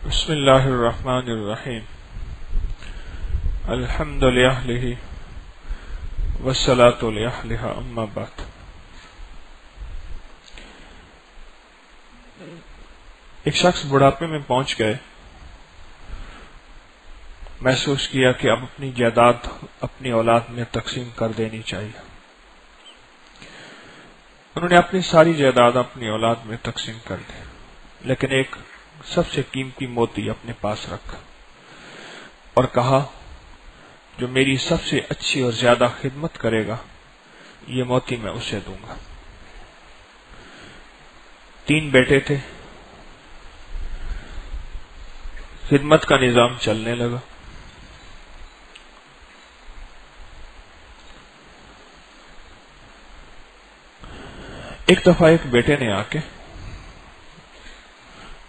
بسم اللہ الرحمن الرحیم الحمد للہ والصلاة لأہلہ اما بعد۔ ایک شخص بڑھاپے میں پہنچ گئے، محسوس کیا کہ اب اپنی جائیداد اپنی اولاد میں تقسیم کر دینی چاہیے۔ انہوں نے اپنی ساری جائیداد اپنی اولاد میں تقسیم کر دی، لیکن ایک سب سے قیمتی موتی اپنے پاس رکھا اور کہا جو میری سب سے اچھی اور زیادہ خدمت کرے گا یہ موتی میں اسے دوں گا۔ 3 بیٹے تھے، خدمت کا نظام چلنے لگا۔ ایک دفعہ ایک بیٹے نے آ کے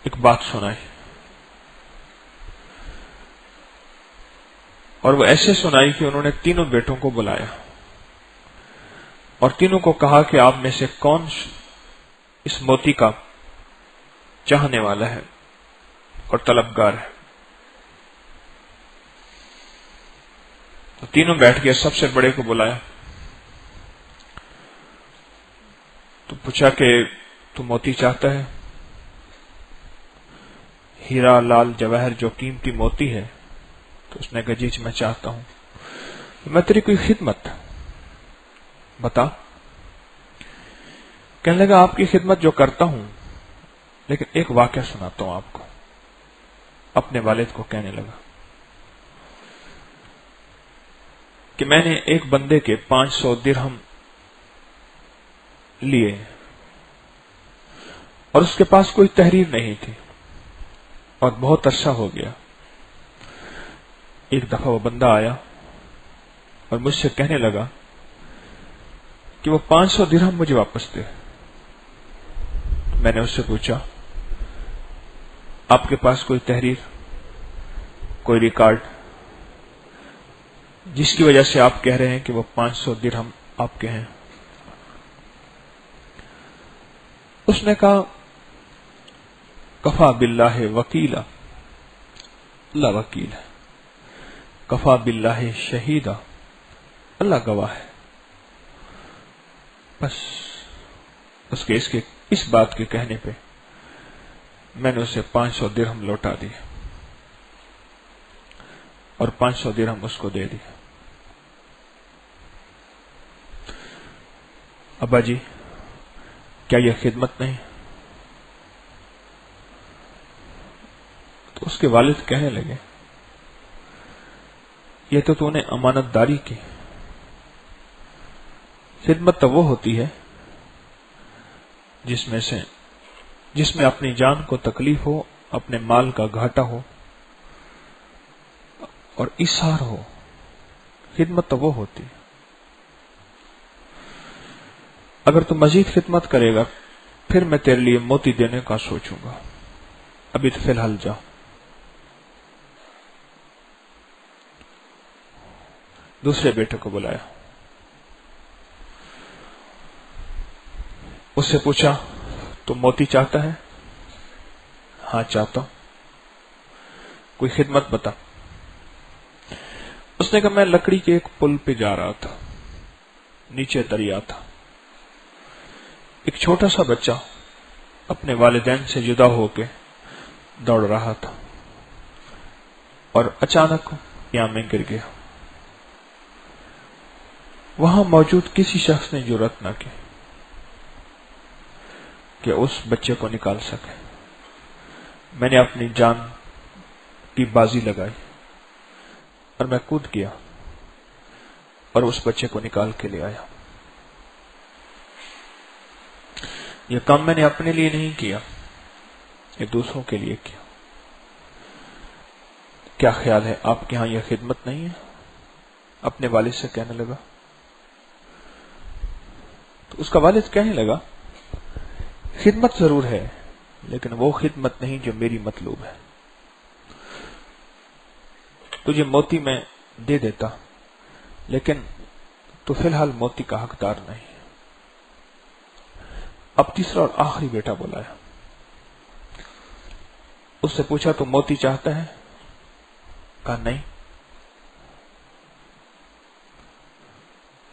ایک بات سنائی، اور وہ ایسے سنائی کہ انہوں نے تینوں بیٹوں کو بلایا اور تینوں کو کہا کہ آپ میں سے کون اس موتی کا چاہنے والا ہے اور طلبگار ہے۔ تو تینوں بیٹھ کے سب سے بڑے کو بلایا تو پوچھا کہ تو موتی چاہتا ہے؟ ہیرا لال جواہر جو قیمتی موتی ہے؟ تو اس نے کہا جی میں چاہتا ہوں۔ میں تیری کوئی خدمت بتا۔ کہنے لگا آپ کی خدمت جو کرتا ہوں، لیکن ایک واقعہ سناتا ہوں آپ کو۔ اپنے والد کو کہنے لگا کہ میں نے ایک بندے کے 500 درہم لیے اور اس کے پاس کوئی تحریر نہیں تھی اور بہت عرصہ ہو گیا۔ ایک دفعہ وہ بندہ آیا اور مجھ سے کہنے لگا کہ وہ 500 درہم مجھے واپس دے۔ میں نے اس سے پوچھا آپ کے پاس کوئی تحریر، کوئی ریکارڈ جس کی وجہ سے آپ کہہ رہے ہیں کہ وہ 500 درہم آپ کے ہیں؟ اس نے کہا کفا باللہ وکیلا، اللہ وکیل ہے، کفا باللہ شہیدا، اللہ گواہ ہے۔ بس اس بات کے کہنے پہ میں نے اسے 500 درہم لوٹا دی اور 500 درہم اس کو دے دی۔ ابا جی کیا یہ خدمت نہیں؟ تو اس کے والد کہنے لگے یہ تو نے امانت داری کی۔ خدمت تو وہ ہوتی ہے جس میں اپنی جان کو تکلیف ہو، اپنے مال کا گھاٹا ہو اور ایثار ہو۔ خدمت تو وہ ہوتی ہے۔ اگر تو مزید خدمت کرے گا پھر میں تیرے لیے موتی دینے کا سوچوں گا، ابھی تو فی الحال جا۔ دوسرے بیٹے کو بلایا، اس سے پوچھا تو موتی چاہتا ہے؟ ہاں چاہتا ہوں۔ کوئی خدمت بتا۔ اس نے کہا میں لکڑی کے ایک پل پہ جا رہا تھا، نیچے دریا تھا، ایک چھوٹا سا بچہ اپنے والدین سے جدا ہو کے دوڑ رہا تھا اور اچانک یہاں میں گر گیا۔ وہاں موجود کسی شخص نے جرأت نہ کی کہ اس بچے کو نکال سکے۔ میں نے اپنی جان کی بازی لگائی اور میں کود گیا اور اس بچے کو نکال کے لے آیا۔ یہ کام میں نے اپنے لیے نہیں کیا، یہ دوسروں کے لیے کیا۔ کیا خیال ہے آپ کے ہاں یہ خدمت نہیں ہے؟ اپنے والد سے کہنے لگا۔ تو اس کا والد کہنے لگا خدمت ضرور ہے لیکن وہ خدمت نہیں جو میری مطلوب ہے۔ تجھے موتی میں دے دیتا لیکن تو فی الحال موتی کا حقدار نہیں۔ اب تیسرا اور آخری بیٹا بلایا، اس سے پوچھا تو موتی چاہتا ہے؟ کہا نہیں.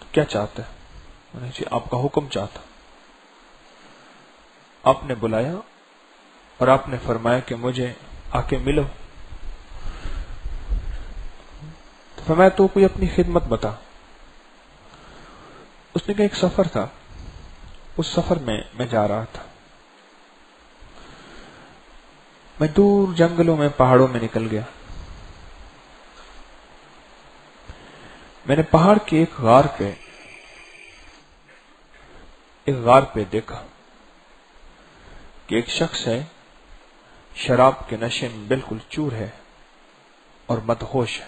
تو کیا چاہتا ہے؟ انہوں نے کہا آپ کا حکم چاہتا. آپ نے بلایا اور آپ نے فرمایا کہ مجھے آ کے ملو. تو فرمایا تو کوئی اپنی خدمت بتا. اس نے کہا ایک سفر تھا، اس سفر میں جا رہا تھا. میں دور جنگلوں میں پہاڑوں میں نکل گیا. میں نے پہاڑ کے ایک غار پہ دیکھا کہ ایک شخص ہے، شراب کے نشے میں بالکل چور ہے اور مدہوش ہے.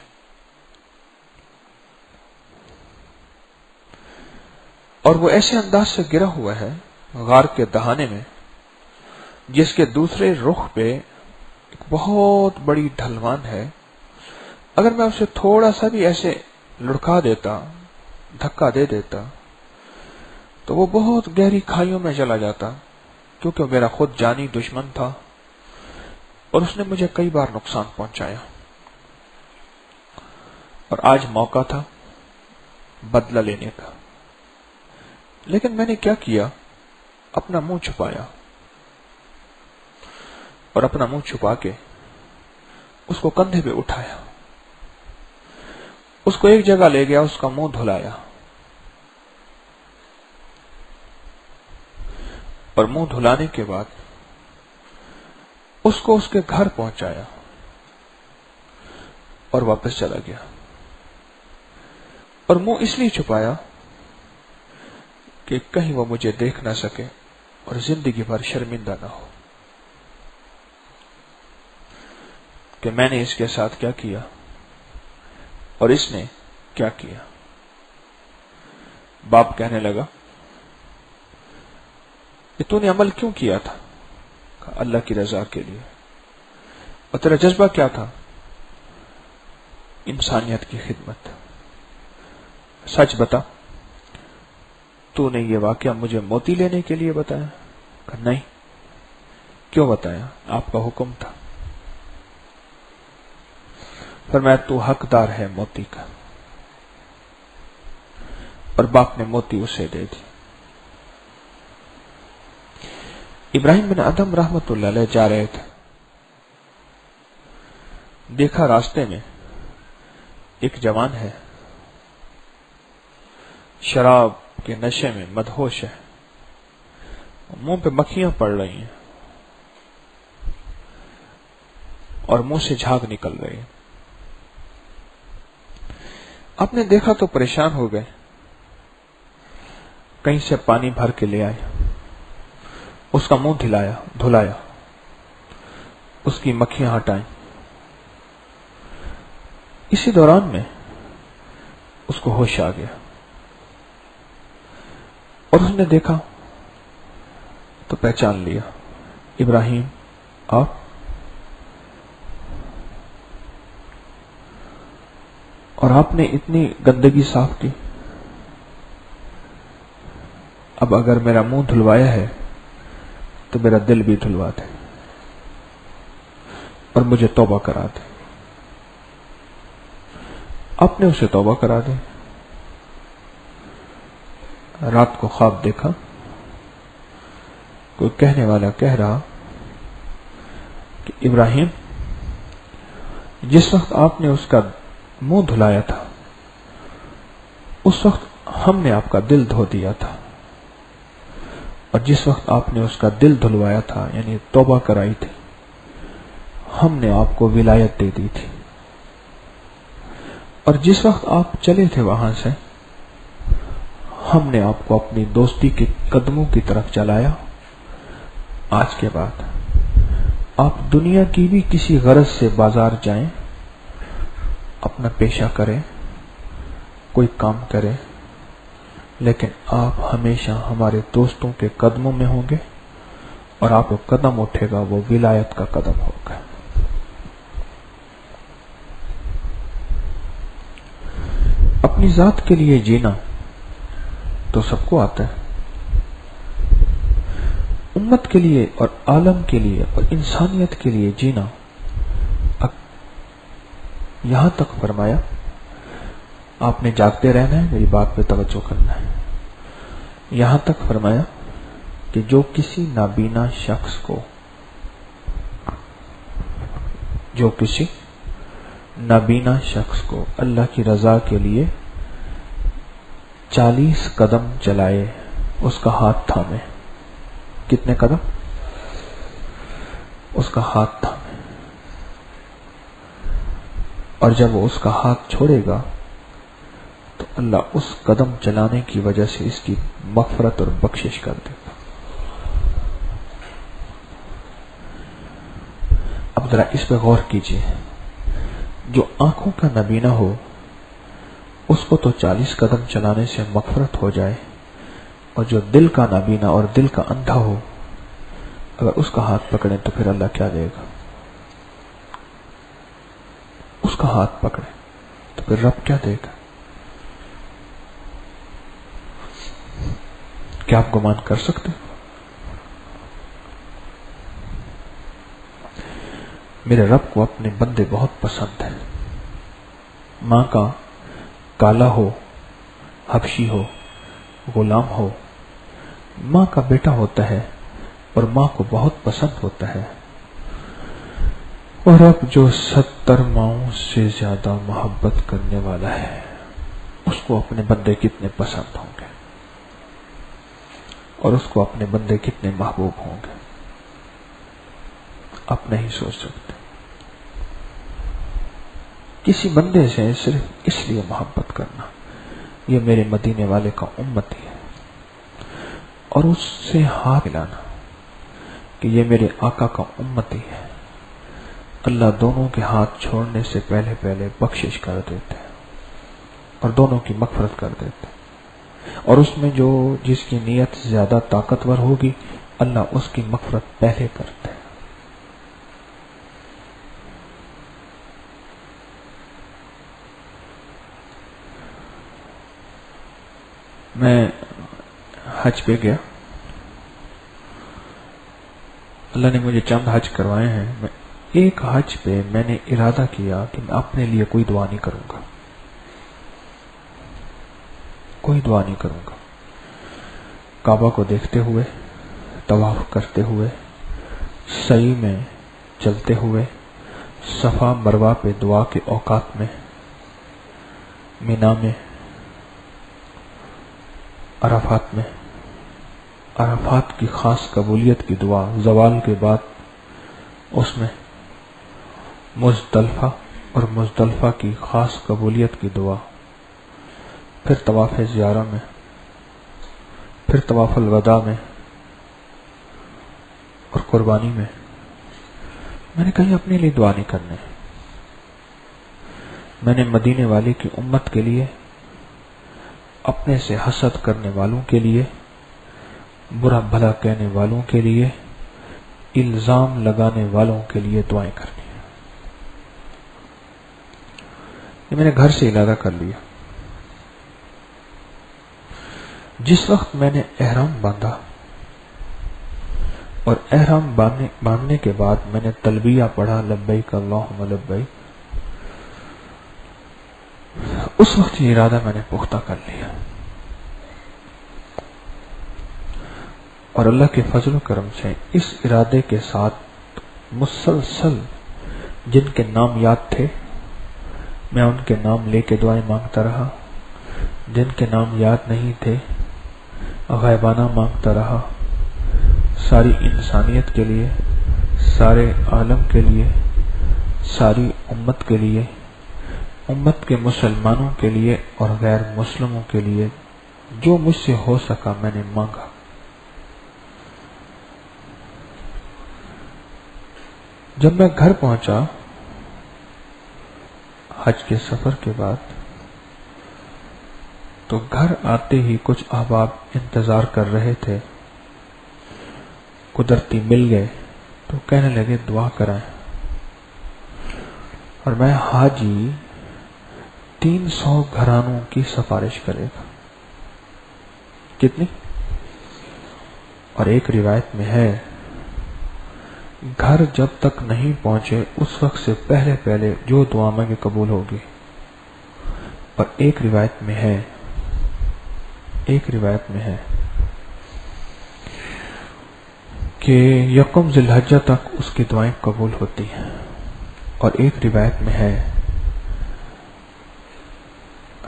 اور وہ ایسے انداز سے گرا ہوا ہے غار کے دہانے میں جس کے دوسرے رخ پہ ایک بہت بڑی ڈھلوان ہے. اگر میں اسے تھوڑا سا بھی ایسے لڑکا دیتا، دھکا دے دیتا، تو وہ بہت گہری کھائیوں میں چلا جاتا، کیونکہ وہ میرا خود جانی دشمن تھا اور اس نے مجھے کئی بار نقصان پہنچایا. اور آج موقع تھا بدلہ لینے کا. لیکن میں نے کیا کیا؟ اپنا منہ چھپایا، اور اپنا منہ چھپا کے اس کو کندھے پہ اٹھایا، اس کو ایک جگہ لے گیا، اس کا منہ دھلایا، اور منہ دھلانے کے بعد اس کو اس کے گھر پہنچایا اور واپس چلا گیا. اور منہ اس لیے چھپایا کہ کہیں وہ مجھے دیکھ نہ سکے اور زندگی بھر شرمندہ نہ ہو کہ میں نے اس کے ساتھ کیا کیا اور اس نے کیا کیا. باپ کہنے لگا کہ تو نے عمل کیوں کیا تھا؟ کہا اللہ کی رضا کے لیے. اور تیرا جذبہ کیا تھا؟ انسانیت کی خدمت. سچ بتا، تو نے یہ واقعہ مجھے موتی لینے کے لیے بتایا؟ کہا نہیں. کیوں بتایا؟ آپ کا حکم تھا. فرمایا تو حقدار ہے موتی کا. اور باپ نے موتی اسے دے دی. ابراہیم بن ادم رحمت اللہ علیہ جا رہے تھے. دیکھا راستے میں ایک جوان ہے، شراب کے نشے میں مدہوش ہے، منہ پہ مکھیاں پڑ رہی ہیں اور منہ سے جھاگ نکل رہی ہے. آپ نے دیکھا تو پریشان ہو گئے. کہیں سے پانی بھر کے لے آئے، اس کا منہ دھلایا، اس کی مکھیاں ہٹائیں. اسی دوران میں اس کو ہوش آ گیا اور اس نے دیکھا تو پہچان لیا. ابراہیم آپ؟ اور آپ نے اتنی گندگی صاف کی. اب اگر میرا منہ دھلوایا ہے تو میرا دل بھی دھلوا دے اور مجھے توبہ کرا دے. آپ نے اسے توبہ کرا دی. رات کو خواب دیکھا، کوئی کہنے والا کہہ رہا کہ ابراہیم، جس وقت آپ نے اس کا منہ دھلایا تھا اس وقت ہم نے آپ کا دل دھو دیا تھا، اور جس وقت آپ نے اس کا دل دھلوایا تھا یعنی توبہ کرائی تھی، ہم نے آپ کو ولایت دے دی تھی. اور جس وقت آپ چلے تھے وہاں سے، ہم نے آپ کو اپنی دوستی کے قدموں کی طرف چلایا. آج کے بعد آپ دنیا کی بھی کسی غرض سے بازار جائیں، اپنا پیشہ کریں، کوئی کام کریں، لیکن آپ ہمیشہ ہمارے دوستوں کے قدموں میں ہوں گے، اور آپ کو قدم اٹھے گا وہ ولایت کا قدم ہوگا. اپنی ذات کے لیے جینا تو سب کو آتا ہے. امت کے لیے اور عالم کے لیے اور انسانیت کے لیے جینا. یہاں تک فرمایا آپ نے جاگتے رہنا ہے, میری بات پہ توجہ کرنا ہے. یہاں تک فرمایا کہ جو کسی نابینا شخص کو اللہ کی رضا کے لیے 40 قدم چلائے, اس کا ہاتھ تھامے. کتنے قدم؟ اس کا ہاتھ تھامے. اور جب وہ اس کا ہاتھ چھوڑے گا تو اللہ اس قدم چلانے کی وجہ سے اس کی مغفرت اور بخشش کر دے گا. اب ذرا اس پہ غور کیجیے. جو آنکھوں کا نبینا ہو اس کو تو 40 قدم چلانے سے مغفرت ہو جائے, اور جو دل کا نابینا اور دل کا اندھا ہو اگر اس کا ہاتھ پکڑے تو پھر اللہ کیا دے گا؟ اس کا ہاتھ پکڑے تو پھر رب کیا دے گا؟ کیا آپ گمان کر سکتے؟ میرے رب کو اپنے بندے بہت پسند ہیں. ماں کا کالا ہو, حبشی ہو, غلام ہو, ماں کا بیٹا ہوتا ہے اور ماں کو بہت پسند ہوتا ہے. اور اب جو 70 ماؤں سے زیادہ محبت کرنے والا ہے اس کو اپنے بندے کتنے پسند ہوں گے, اور اس کو اپنے بندے کتنے محبوب ہوں گے, آپ نہیں سوچ سکتے. کسی بندے سے صرف اس لیے محبت کرنا, یہ میرے مدینے والے کا امتی ہے, اور اس سے ہاتھ ملانا کہ یہ میرے آقا کا امتی ہے, اللہ دونوں کے ہاتھ چھوڑنے سے پہلے بخشش کر دیتے ہیں اور دونوں کی مغفرت کر دیتے ہیں. اور اس میں جو جس کی نیت زیادہ طاقتور ہوگی اللہ اس کی مغفرت پہلے کرتے ہیں. میں حج پہ گیا, اللہ نے مجھے چند حج کروائے ہیں. ایک حج پہ میں نے ارادہ کیا کہ میں اپنے لیے کوئی دعا نہیں کروں گا, کوئی دعا نہیں کروں گا. کعبہ کو دیکھتے ہوئے, طواف کرتے ہوئے, سعی میں چلتے ہوئے, صفا مروہ پہ دعا کے اوقات میں, مینا میں, عرفات میں, عرفات کی خاص قبولیت کی دعا زوال کے بعد اس میں, مزدلفہ اور مزدلفہ کی خاص قبولیت کی دعا, پھر طواف زیارہ میں, پھر طواف الوداع میں اور قربانی میں. میں نے کہیں اپنے لیے دعا نہیں کرنے, میں نے مدینے والے کی امت کے لیے, اپنے سے حسد کرنے والوں کے لیے, برا بھلا کہنے والوں کے لیے, الزام لگانے والوں کے لیے دعائیں کرنی. یہ میں نے گھر سے ارادہ کر لیا. جس وقت میں نے احرام باندھا اور احرام باندھنے کے بعد میں نے تلبیہ پڑھا, لبیک اللہم لبیک, اس وقت یہ ارادہ میں نے پختہ کر لیا. اور اللہ کے فضل و کرم سے اس ارادے کے ساتھ مسلسل جن کے نام یاد تھے میں ان کے نام لے کے دعائیں مانگتا رہا, جن کے نام یاد نہیں تھے غائبانہ مانگتا رہا. ساری انسانیت کے لیے, سارے عالم کے لیے, ساری امت کے لیے, امت کے مسلمانوں کے لیے اور غیر مسلموں کے لیے جو مجھ سے ہو سکا میں نے مانگا. جب میں گھر پہنچا حج کے سفر کے بعد تو گھر آتے ہی کچھ احباب انتظار کر رہے تھے, قدرتی مل گئے تو کہنے لگے دعا کرائیں. اور میں حاجی 300 گھرانوں کی سفارش کرے گا. کتنی؟ اور ایک روایت میں ہے گھر جب تک نہیں پہنچے اس وقت سے پہلے پہلے جو دعا مانگے قبول ہوگی. اور ایک روایت میں ہے کہ یکم ذی الحجہ تک اس کی دعائیں قبول ہوتی ہیں. اور ایک روایت میں ہے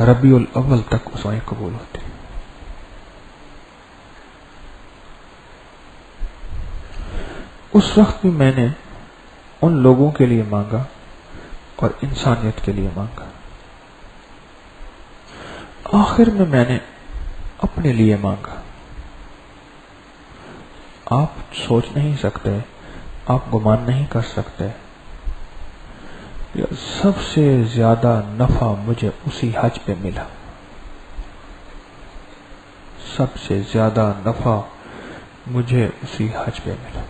ربیع الاول تک اس دعائیں قبول ہوتی ہیں. اس وقت بھی میں نے ان لوگوں کے لیے مانگا اور انسانیت کے لیے مانگا. آخر میں نے اپنے لیے مانگا. آپ سوچ نہیں سکتے، آپ گمان نہیں کر سکتے کہ سب سے زیادہ نفع مجھے اسی حج پہ ملا. سب سے زیادہ نفع مجھے اسی حج پہ ملا.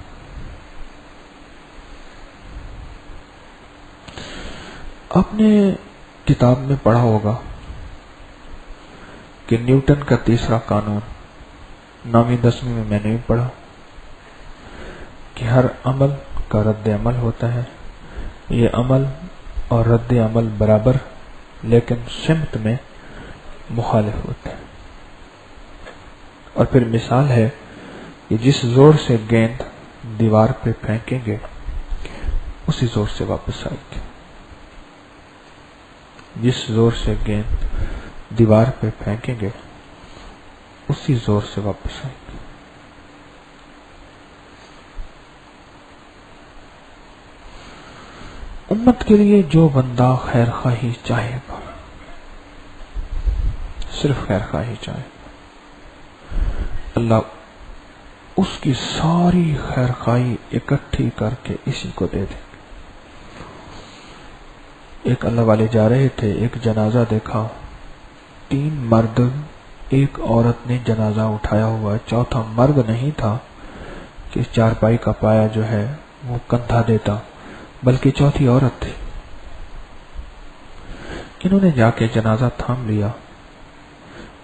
آپ نے کتاب میں پڑھا ہوگا کہ نیوٹن کا تیسرا قانون 9ویں 10ویں میں نے بھی پڑھا کہ ہر عمل کا رد عمل ہوتا ہے. یہ عمل اور رد عمل برابر لیکن سمت میں مخالف ہوتے ہیں. اور پھر مثال ہے کہ جس زور سے گیند دیوار پہ پھینکیں گے اسی زور سے واپس آئے گی. جس زور سے گیند دیوار پہ پھینکیں گے اسی زور سے واپس آئے گی. امت کے لیے جو بندہ خیر خواہی چاہے گا، صرف خیر خواہی چاہے گا، اللہ اس کی ساری خیر خواہی اکٹھی کر کے اسی کو دے دے. ایک اللہ والے جا رہے تھے، ایک جنازہ دیکھا، 3 مرد 1 عورت نے جنازہ اٹھایا ہوا، چوتھا مرد نہیں تھا کہ چارپائی کا پایا جو ہے وہ کندھا دیتا، بلکہ چوتھی عورت تھی. انہوں نے جا کے جنازہ تھام لیا.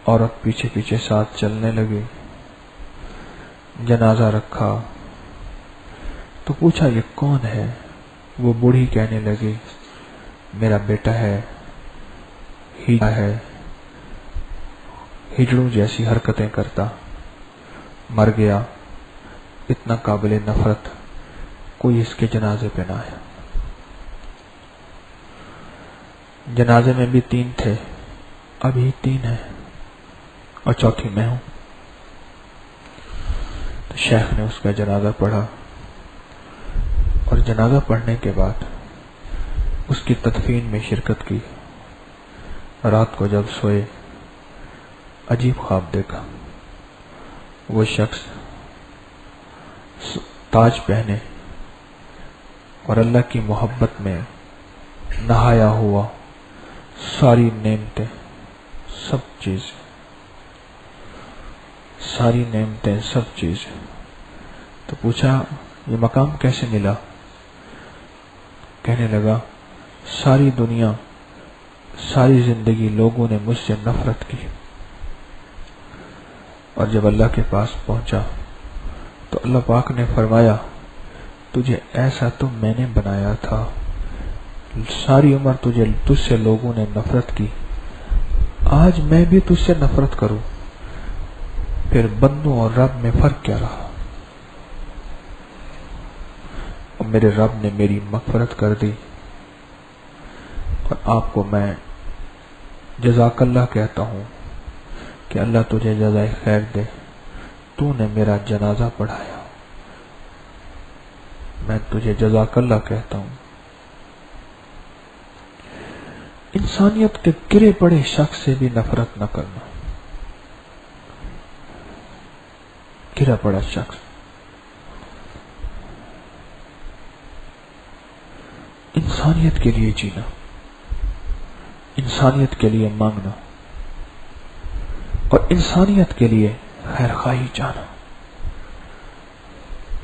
عورت پیچھے پیچھے ساتھ چلنے لگی. جنازہ رکھا تو پوچھا یہ کون ہے؟ وہ بوڑھی کہنے لگی میرا بیٹا ہے، ہجڑوں جیسی حرکتیں کرتا، مر گیا، اتنا قابل نفرت، کوئی اس کے جنازے پہ نہ آیا. جنازے میں بھی 3 تھے، ابھی 3 ہیں اور چوتھی میں ہوں. تو شیخ نے اس کا جنازہ پڑھا اور جنازہ پڑھنے کے بعد اس کی تدفین میں شرکت کی. رات کو جب سوئے عجیب خواب دیکھا. وہ شخص تاج پہنے اور اللہ کی محبت میں نہایا ہوا، ساری نعمتیں، سب چیزیں. تو پوچھا یہ مقام کیسے ملا؟ کہنے لگا ساری دنیا، ساری زندگی لوگوں نے مجھ سے نفرت کی، اور جب اللہ کے پاس پہنچا تو اللہ پاک نے فرمایا تجھے ایسا تو میں نے بنایا تھا، ساری عمر تجھ سے لوگوں نے نفرت کی، آج میں بھی تجھ سے نفرت کروں، پھر بندوں اور رب میں فرق کیا رہا؟ اور میرے رب نے میری مغفرت کر دی، اور آپ کو میں جزاک اللہ کہتا ہوں کہ اللہ تجھے جزائے خیر دے، تو نے میرا جنازہ پڑھایا، میں تجھے جزاک اللہ کہتا ہوں. انسانیت کے گرے پڑے شخص سے بھی نفرت نہ کرنا. گرا پڑا شخص، انسانیت کے لیے جینا، انسانیت کے لیے مانگنا اور انسانیت کے لیے خیر خواہی چاہنا.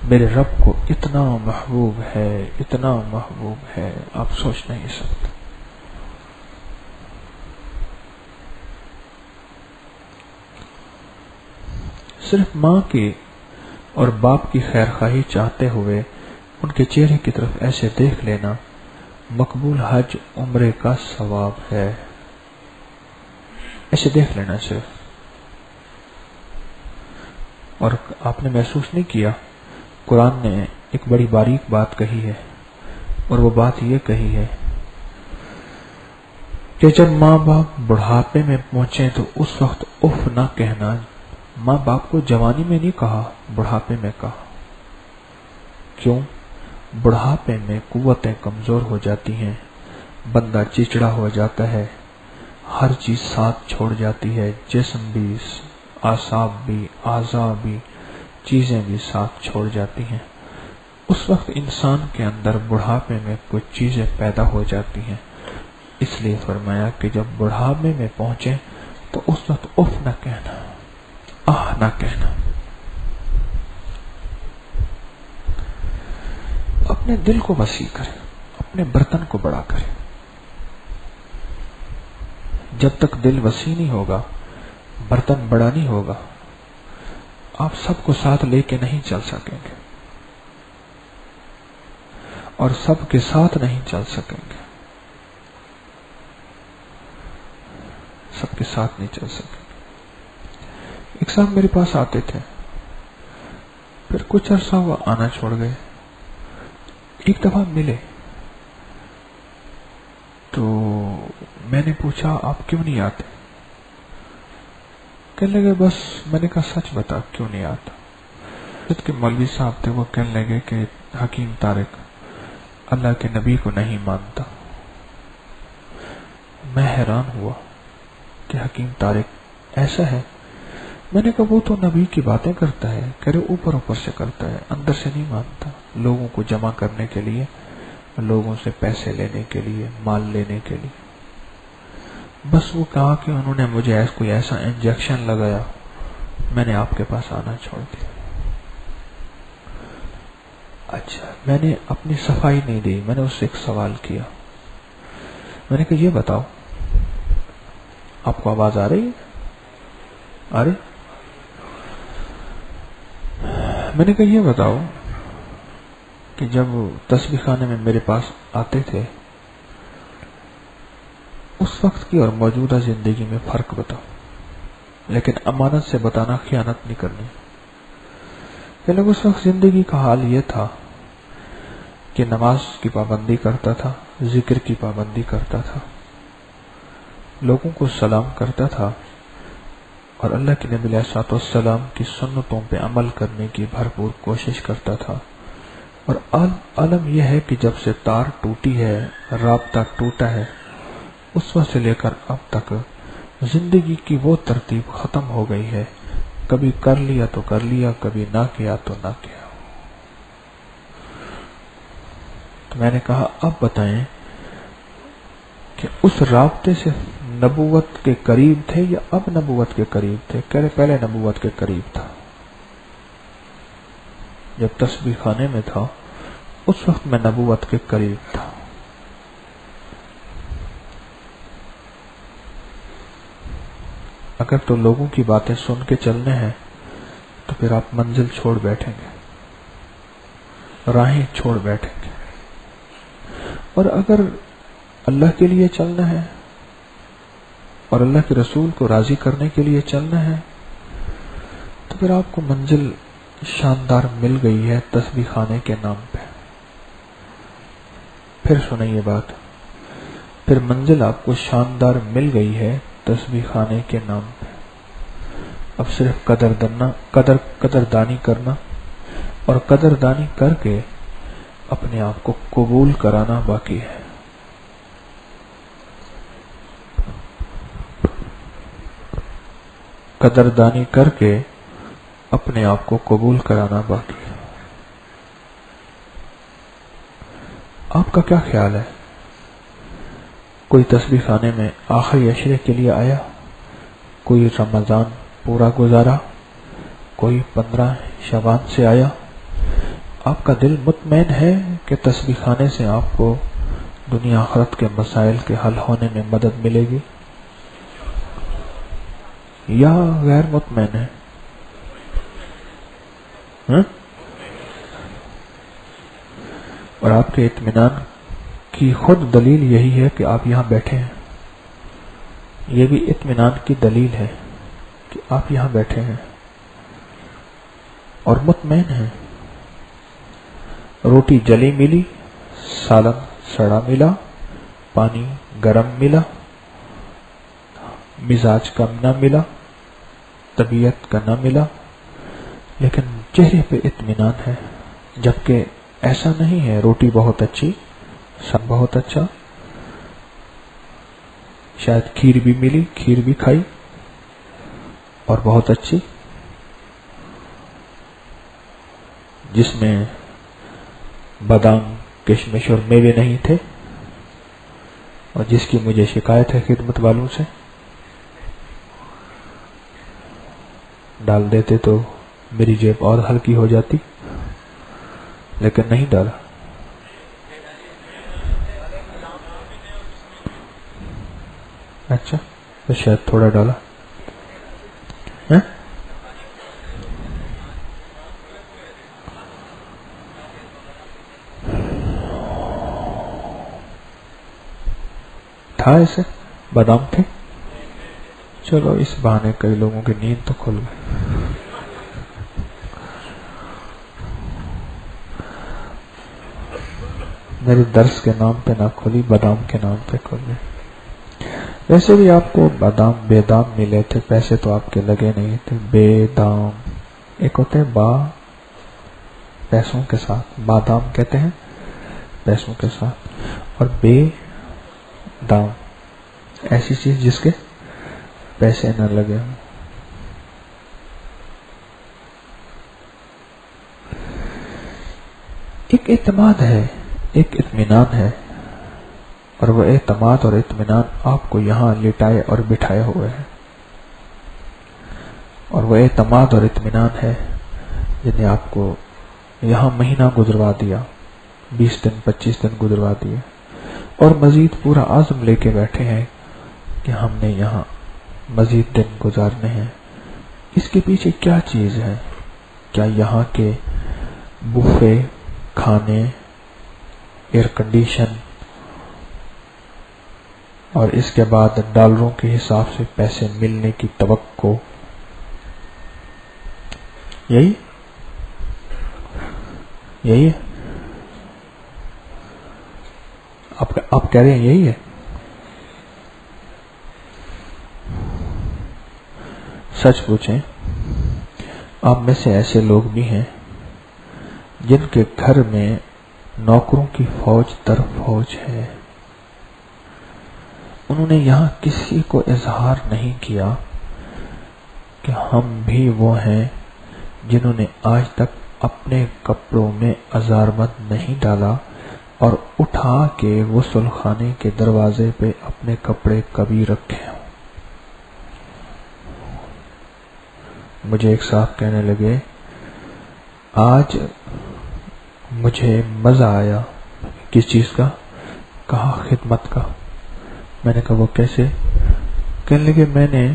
میرے رب کو اتنا محبوب ہے، اتنا محبوب ہے، آپ سوچ نہیں سکتے. صرف ماں کی اور باپ کی خیر خواہی چاہتے ہوئے ان کے چہرے کی طرف ایسے دیکھ لینا مقبول حج عمرے کا ثواب ہے. ایسے دیکھ لینا صرف. اور آپ نے محسوس نہیں کیا قرآن نے ایک بڑی باریک بات کہی ہے، اور وہ بات یہ کہی ہے کہ جب ماں باپ بڑھاپے میں پہنچے تو اس وقت اف نہ کہنا. ماں باپ کو جوانی میں نہیں کہا، بڑھاپے میں کہا. کیوں؟ بڑھاپے میں قوتیں کمزور ہو جاتی ہیں، بندہ چچڑا ہو جاتا ہے، ہر چیز ساتھ چھوڑ جاتی ہے، جسم بھی، اعصاب بھی، اعضاء بھی، چیزیں بھی ساتھ چھوڑ جاتی ہیں. اس وقت انسان کے اندر بڑھاپے میں کچھ چیزیں پیدا ہو جاتی ہیں. اس لیے فرمایا کہ جب بڑھاپے میں پہنچے تو اس وقت اف نہ کہنا، آہ نہ کہنا. اپنے دل کو وسیع کرے، اپنے برتن کو بڑا کرے. جب تک دل وسیع نہیں ہوگا، برتن بڑا نہیں ہوگا، آپ سب کو ساتھ لے کے نہیں چل سکیں گے، اور سب کے ساتھ نہیں چل سکیں گے، سب کے ساتھ نہیں چل سکیں گے. ایک صاحب میرے پاس آتے تھے، پھر کچھ عرصہ وہ آنا چھوڑ گئے. ایک دفعہ ملے تو میں نے پوچھا آپ کیوں نہیں آتے؟ کہنے لگے بس. میں نے کہا سچ بتا کیوں نہیں آتا؟ کہ مولوی صاحب تھے، وہ کہنے لگے کہ حکیم طارق اللہ کے نبی کو نہیں مانتا. میں حیران ہوا کہ حکیم طارق ایسا ہے. میں نے کہا وہ تو نبی کی باتیں کرتا ہے، کہہ رہے اوپر اوپر سے کرتا ہے، اندر سے نہیں مانتا. لوگوں کو جمع کرنے کے لیے، لوگوں سے پیسے لینے کے لیے، مال لینے کے لیے. بس وہ کہا کہ انہوں نے مجھے کوئی ایسا انجیکشن لگایا، میں نے آپ کے پاس آنا چھوڑ دیا. اچھا، میں نے اپنی صفائی نہیں دی. میں نے اس سے ایک سوال کیا. میں نے کہا یہ بتاؤ، آپ کو آواز آ رہی ہے؟ آ رہی؟ میں نے کہا یہ بتاؤ کہ جب تسبیح خانے میں میرے پاس آتے تھے اس وقت کی اور موجودہ زندگی میں فرق بتاؤ، لیکن امانت سے بتانا، خیانت نہیں کرنی. کہ لوگ اس وقت زندگی کا حال یہ تھا کہ نماز کی پابندی کرتا تھا، ذکر کی پابندی کرتا تھا، لوگوں کو سلام کرتا تھا، اور اللہ کے نبی علیہ الصلوۃ والسلام کی سنتوں پہ عمل کرنے کی بھرپور کوشش کرتا تھا. اور عالم یہ ہے کہ جب سے تار ٹوٹی ہے، رابطہ ٹوٹا ہے، اس وقت سے لے کر اب تک زندگی کی وہ ترتیب ختم ہو گئی ہے. کبھی کر لیا تو کر لیا، کبھی نہ کیا تو نہ کیا. تو میں نے کہا اب بتائیں کہ اس رابطے سے نبوت کے قریب تھے یا اب نبوت کے قریب تھے؟ کہہ رہے پہلے نبوت کے قریب تھا. جب تسبیح خانے میں تھا اس وقت میں نبوت کے قریب تھا. اگر تو لوگوں کی باتیں سن کے چلنے ہیں تو پھر آپ منزل چھوڑ بیٹھیں گے، راہیں چھوڑ بیٹھیں گے. اور اگر اللہ کے لیے چلنا ہے اور اللہ کے رسول کو راضی کرنے کے لیے چلنا ہے تو پھر آپ کو منزل شاندار مل گئی ہے تسبیح خانے کے نام پہ. پھر سنیں یہ بات، پھر منزل آپ کو شاندار مل گئی ہے تسبیح خانے کے نام پہ. اب صرف قدردانی کرنا اور قدردانی کر کے اپنے آپ کو قبول کرانا باقی ہے. قدردانی کر کے اپنے آپ کو قبول کرانا باقی ہے. آپ کا کیا خیال ہے؟ کوئی تسبیح خانے میں آخری عشرے کے لیے آیا، کوئی رمضان پورا گزارا، کوئی 15 شعبان سے آیا. آپ کا دل مطمئن ہے کہ تسبیح خانے سے آپ کو دنیا آخرت کے مسائل کے حل ہونے میں مدد ملے گی، یا غیر مطمئن ہے؟ اور آپ کے اطمینان کی خود دلیل یہی ہے کہ آپ یہاں بیٹھے ہیں. یہ بھی اطمینان کی دلیل ہے کہ آپ یہاں بیٹھے ہیں اور مطمئن ہیں. روٹی جلی ملی، سالن سڑا ملا، پانی گرم ملا، مزاج کا نہ ملا، طبیعت کا نہ ملا، لیکن چہرے پہ اطمینان ہے. جبکہ ایسا نہیں ہے روٹی بہت اچھی، سب بہت اچھا، شاید کھیر بھی ملی، کھیر بھی کھائی اور بہت اچھی، جس میں بادام کشمش اور میوے نہیں تھے، اور جس کی مجھے شکایت ہے خدمت والوں سے. ڈال دیتے تو میری جیب اور ہلکی ہو جاتی، لیکن نہیں ڈالا. اچھا تو شاید تھوڑا ڈالا. تھا ایسے بادام تھے. چلو اس بہانے کئی لوگوں کی نیند تو کھل گئی. میرے درس کے نام پہ نہ کھلی، بادام کے نام پہ کھل گئی. ویسے بھی آپ کو بادام بے دام ملے تھے، پیسے تو آپ کے لگے نہیں تھے. بے دام ایک ہوتے ہیں با پیسوں کے ساتھ، بادام کہتے ہیں پیسوں کے ساتھ، اور بے دام ایسی چیز جس کے پیسے نہ لگے ہوں. ایک اعتماد ہے، ایک اطمینان ہے، اور وہ اعتماد اور اطمینان آپ کو یہاں لٹائے اور بٹھائے ہوئے ہیں. اور وہ اعتماد اور اطمینان ہے جنہیں آپ کو یہاں مہینہ گزروا دیا، 20 دن 25 دن گزروا دیے، اور مزید پورا عزم لے کے بیٹھے ہیں کہ ہم نے یہاں مزید دن گزارنے ہیں. اس کے پیچھے کیا چیز ہے؟ کیا یہاں کے بوفے، کھانے، ایئر کنڈیشن، اور اس کے بعد ڈالروں کے حساب سے پیسے ملنے کی توقع، یہی ہے؟ آپ کہہ رہے ہیں یہی ہے؟ سچ پوچھیں، آپ میں سے ایسے لوگ بھی ہیں جن کے گھر میں نوکروں کی فوج در فوج ہے. انہوں نے یہاں کسی کو اظہار نہیں کیا کہ ہم بھی وہ ہیں جنہوں نے آج تک اپنے کپڑوں میں ازاربند نہیں ڈالا اور اٹھا کے غسل خانے کے دروازے پہ اپنے کپڑے کبھی رکھے ہوں. مجھے ایک صاحب کہنے لگے آج مجھے مزہ آیا. کس چیز کا؟ کہا خدمت کا. میں نے کہا وہ کیسے؟ کہنے لگے میں نے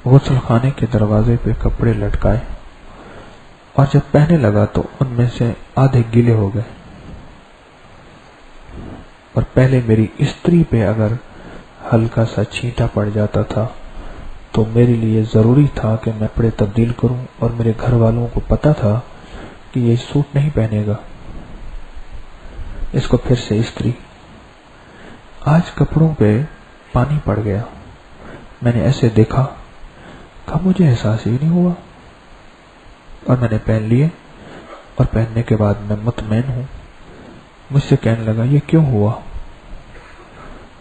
غسل خانے کے دروازے پہ کپڑے لٹکائے اور جب پہنے لگا تو ان میں سے آدھے گیلے ہو گئے، اور پہلے میری استری پہ اگر ہلکا سا چھینٹا پڑ جاتا تھا تو میرے لیے ضروری تھا کہ میں کپڑے تبدیل کروں، اور میرے گھر والوں کو پتا تھا کہ یہ سوٹ نہیں پہنے گا، اس کو پھر سے استری. آج کپڑوں پہ پانی پڑ گیا، میں نے ایسے دیکھا، کہا مجھے احساس ہی نہیں ہوا، اور میں نے پہن لیے، اور پہننے کے بعد میں مطمئن ہوں. مجھ سے کہنے لگا یہ کیوں ہوا؟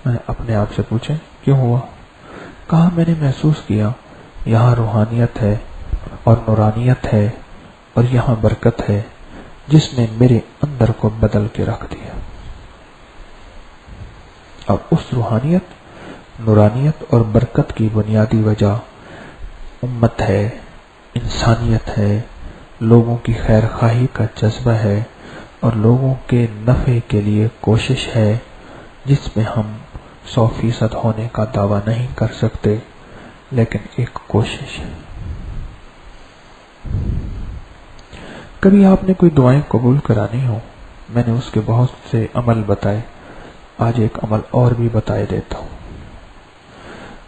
میں نے اپنے آپ سے پوچھا کیوں ہوا؟ کہا میں نے محسوس کیا یہاں روحانیت ہے اور نورانیت ہے اور یہاں برکت ہے جس نے میرے اندر کو بدل کے رکھ دیا. اور اس روحانیت، نورانیت اور برکت کی بنیادی وجہ امت ہے، انسانیت ہے، لوگوں کی خیر خواہی کا جذبہ ہے، اور لوگوں کے نفع کے لیے کوشش ہے، جس میں ہم 100% ہونے کا دعویٰ نہیں کر سکتے، لیکن ایک کوشش ہے. کبھی آپ نے کوئی دعائیں قبول کرانی ہو، میں نے اس کے بہت سے عمل بتائے، آج ایک عمل اور بھی بتائے دیتا ہوں۔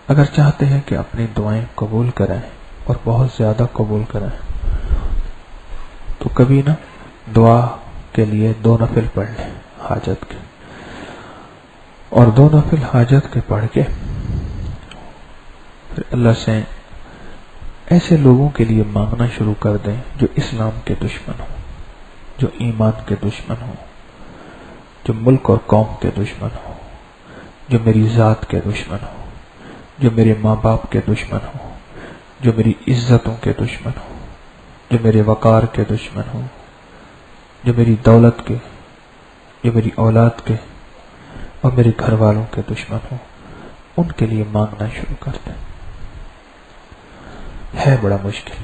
اگر چاہتے ہیں کہ اپنی دعائیں قبول کرائیں اور بہت زیادہ قبول کرائیں تو کبھی نا دعا کے لیے 2 نفل پڑھ لیں حاجت کے، اور 2 نفل حاجت کے پڑھ کے پھر اللہ سے ایسے لوگوں کے لیے مانگنا شروع کر دیں جو اسلام کے دشمن ہوں، جو ایمان کے دشمن ہوں، جو ملک اور قوم کے دشمن ہوں، جو میری ذات کے دشمن ہوں، جو میرے ماں باپ کے دشمن ہوں، جو میری عزتوں کے دشمن ہوں، جو میرے وقار کے دشمن ہوں، جو میری دولت کے، جو میری اولاد کے اور میرے گھر والوں کے دشمن ہوں، ان کے لیے مانگنا شروع کر دیں۔ ہے بڑا مشکل،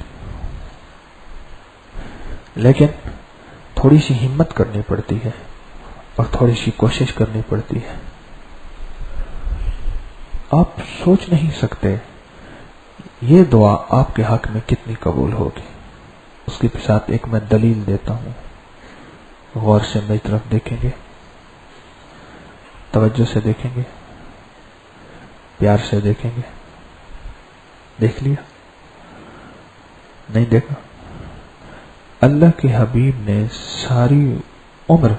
لیکن تھوڑی سی ہمت کرنی پڑتی ہے اور تھوڑی سی کوشش کرنی پڑتی ہے۔ آپ سوچ نہیں سکتے یہ دعا آپ کے حق میں کتنی قبول ہوگی۔ اس کے ساتھ ایک میں دلیل دیتا ہوں، غور سے میری طرف دیکھیں گے، توجہ سے دیکھیں گے، پیار سے دیکھیں گے۔ دیکھ لیا؟ نہیں دیکھا؟ اللہ کے حبیب نے ساری عمر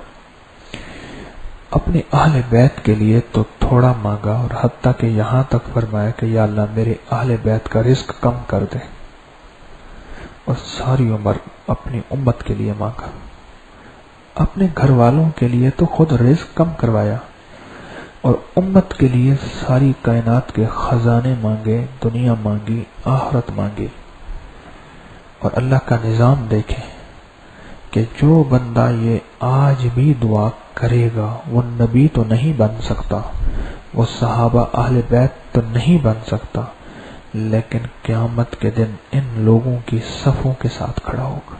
اپنے اہل بیت کے لیے تو تھوڑا مانگا، اور حتیٰ کہ یہاں تک فرمایا کہ یا اللہ میرے اہل بیت کا رزق کم کر دے، اور ساری عمر اپنی امت کے لیے مانگا۔ اپنے گھر والوں کے لیے تو خود رزق کم کروایا، اور امت کے لیے ساری کائنات کے خزانے مانگے، دنیا مانگی، آخرت مانگی۔ اور اللہ کا نظام دیکھیں کہ جو بندہ یہ آج بھی دعا کرے گا وہ نبی تو نہیں بن سکتا، وہ صحابہ اہل بیت تو نہیں بن سکتا، لیکن قیامت کے دن ان لوگوں کی صفوں کے ساتھ کھڑا ہوگا۔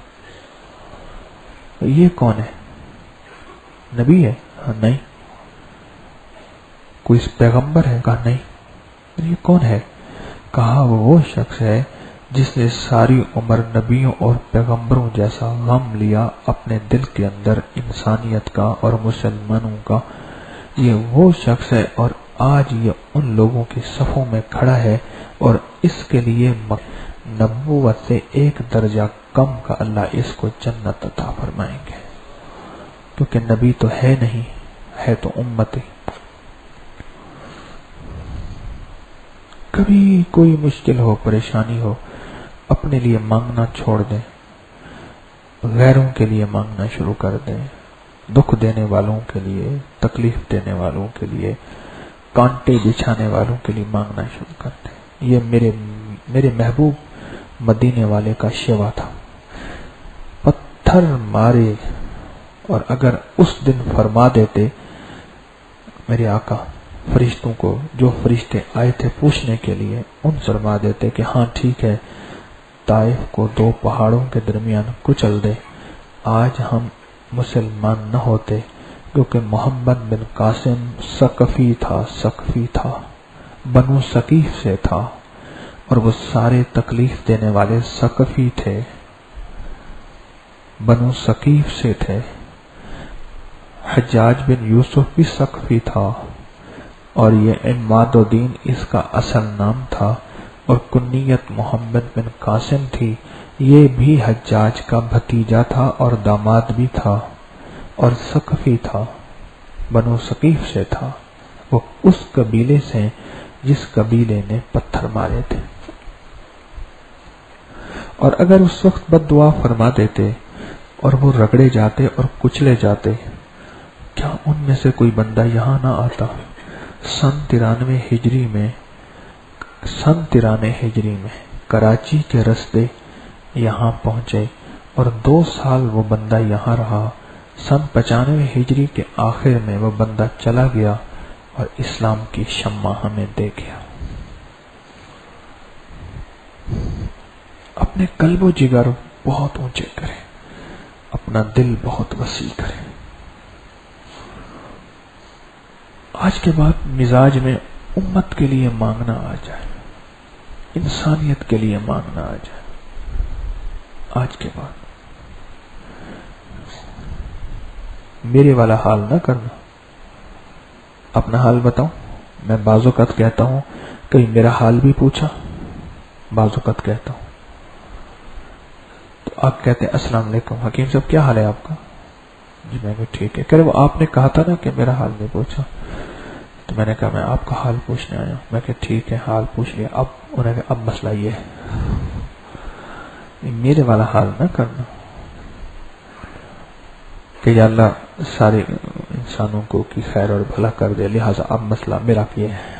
یہ کون ہے؟ نبی ہے؟ نہیں۔ کوئی پیغمبر ہے؟ کہا نہیں۔ یہ کون ہے؟ کہا وہ شخص ہے جس نے ساری عمر نبیوں اور پیغمبروں جیسا غم لیا اپنے دل کے اندر انسانیت کا اور مسلمانوں کا۔ یہ وہ شخص ہے، اور آج یہ ان لوگوں کی صفوں میں کھڑا ہے، اور اس کے لیے نبوت سے 1 درجہ کم کا اللہ اس کو جنت عطا فرمائیں گے، کیونکہ نبی تو ہے نہیں، ہے تو امتی۔ کبھی کوئی مشکل ہو، پریشانی ہو، اپنے لیے مانگنا چھوڑ دیں، غیروں کے لیے مانگنا شروع کر دیں، دکھ دینے والوں کے لیے، تکلیف دینے والوں کے لیے، کانٹے بچھانے والوں کے لیے مانگنا شروع کر دیں۔ یہ میرے محبوب مدینے والے کا شیوا تھا۔ پتھر مارے، اور اگر اس دن فرما دیتے میرے آقا فرشتوں کو، جو فرشتے آئے تھے پوچھنے کے لیے، ان سے فرما دیتے کہ ہاں ٹھیک ہے، طائف کو 2 پہاڑوں کے درمیان کچل دے، آج ہم مسلمان نہ ہوتے، کیونکہ محمد بن قاسم ثقفی تھا، بنو ثقیف سے تھا، اور وہ سارے تکلیف دینے والے ثقفی تھے، بنو ثقیف سے تھے۔ حجاج بن یوسف بھی ثقفی تھا، اور یہ عماد الدین اس کا اصل نام تھا، اور کنیت محمد بن قاسم تھی۔ یہ بھی حجاج کا بھتیجا تھا اور داماد بھی تھا، اور ثقفی تھا، بنو ثقیف سے تھا۔ وہ اس قبیلے سے جس قبیلے نے پتھر مارے تھے، اور اگر اس وقت بد دعا فرما دیتے اور وہ رگڑے جاتے اور کچلے جاتے، کیا ان میں سے کوئی بندہ یہاں نہ آتا؟ سن 93 ہجری میں کراچی کے رستے یہاں پہنچے، اور 2 سال وہ بندہ یہاں رہا۔ سن 95 ہجری کے آخر میں وہ بندہ چلا گیا، اور اسلام کی شمع ہمیں دے گیا۔ اپنے قلب و جگر بہت اونچے کریں، اپنا دل بہت وسیع کریں۔ آج کے بعد مزاج میں امت کے لیے مانگنا آ جائے، انسانیت کے لیے مانگنا آ جائے۔ آج کے بعد میرے والا حال نہ کرنا. اپنا حال بتاؤں. میں بعض اوقات کہتا ہوں کہیں میرا حال بھی پوچھا, بعض اوقات کہتا ہوں تو آپ کہتے ہیں السلام علیکم حکیم صاحب کیا حال ہے آپ کا؟ جی میں ٹھیک ہے. کہہ رہے وہ آپ نے کہا تھا نا کہ میرا حال نہیں پوچھا. تو میں نے کہا میں آپ کا حال پوچھنے آیا ہوں. میں کہ ٹھیک ہے حال پوچھ لیا. اب انہوں نے کہا اب مسئلہ یہ ہے میرے والا حال نہ کرنا کہ یا اللہ سارے انسانوں کو کی خیر اور بھلا کر دے, لہٰذا اب مسئلہ میرا یہ ہے.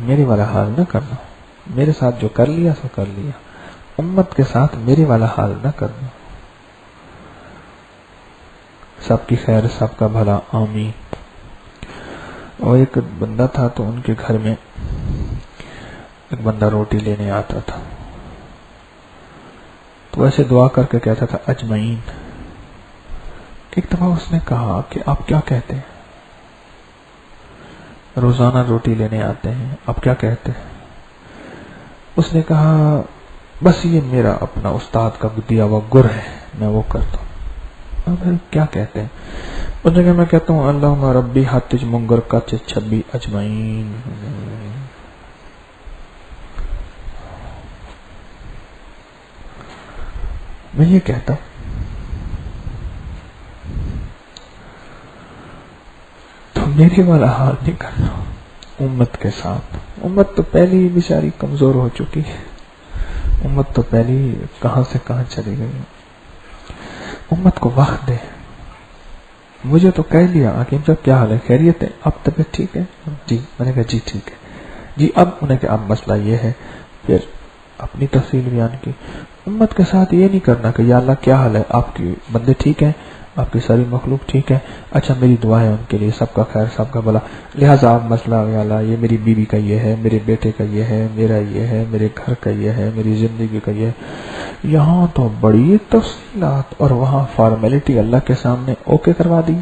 میرے والا حال نہ کرنا. میرے ساتھ جو کر لیا سو کر لیا. امت کے ساتھ میرے والا حال نہ کرنا. سب کی خیر سب کا بھلا آمین. اور ایک بندہ تھا تو ان کے گھر میں ایک بندہ روٹی لینے آتا تھا تو ایسے دعا کر کے کہتا تھا اجمعین. ایک دفعہ اس نے کہا کہ آپ کیا کہتے ہیں؟ روزانہ روٹی لینے آتے ہیں, آپ کیا کہتے ہیں؟ اس نے کہا بس یہ میرا اپنا استاد کا دیا ہوا گر ہے, میں وہ کرتا ہوں. کیا کہتے ہیں؟ اس نے کہا میں کہتا ہوں اللہم ربی حاتج منگر کا چھبی اجمعین. میں یہ کہتا ہوں تو میرے والا حال نہیں کرنا امت کے ساتھ. امت تو پہلی ہی بیچاری کمزور ہو چکی ہے. امت تو پہلی کہاں سے کہاں چلی گئی. امت کو وقت دے. مجھے تو کہہ لیا حکیم صاحب کیا حال ہے, خیریت ہے, اب طبیعت ٹھیک ہے؟ جی. میں نے کہا جی ٹھیک ہے. جی اب انہیں کہ اب مسئلہ یہ ہے. پھر اپنی تفصیل بیان کی. امت کے ساتھ یہ نہیں کرنا کہ یا اللہ کیا حال ہے, آپ کے بندے ٹھیک ہیں, آپ کی ساری مخلوق ٹھیک ہے, اچھا میری دعا ہے ان کے لیے, سب کا خیر سب کا بھلا, لہٰذا آپ مسئلہ یا اللہ یہ میری بیوی کا یہ ہے, میرے بیٹے کا یہ ہے, میرا یہ ہے, میرے گھر کا یہ ہے, میری زندگی کا یہ ہے. یہاں تو بڑی تفصیلات اور وہاں فارمیلٹی اللہ کے سامنے اوکے کروا دیا.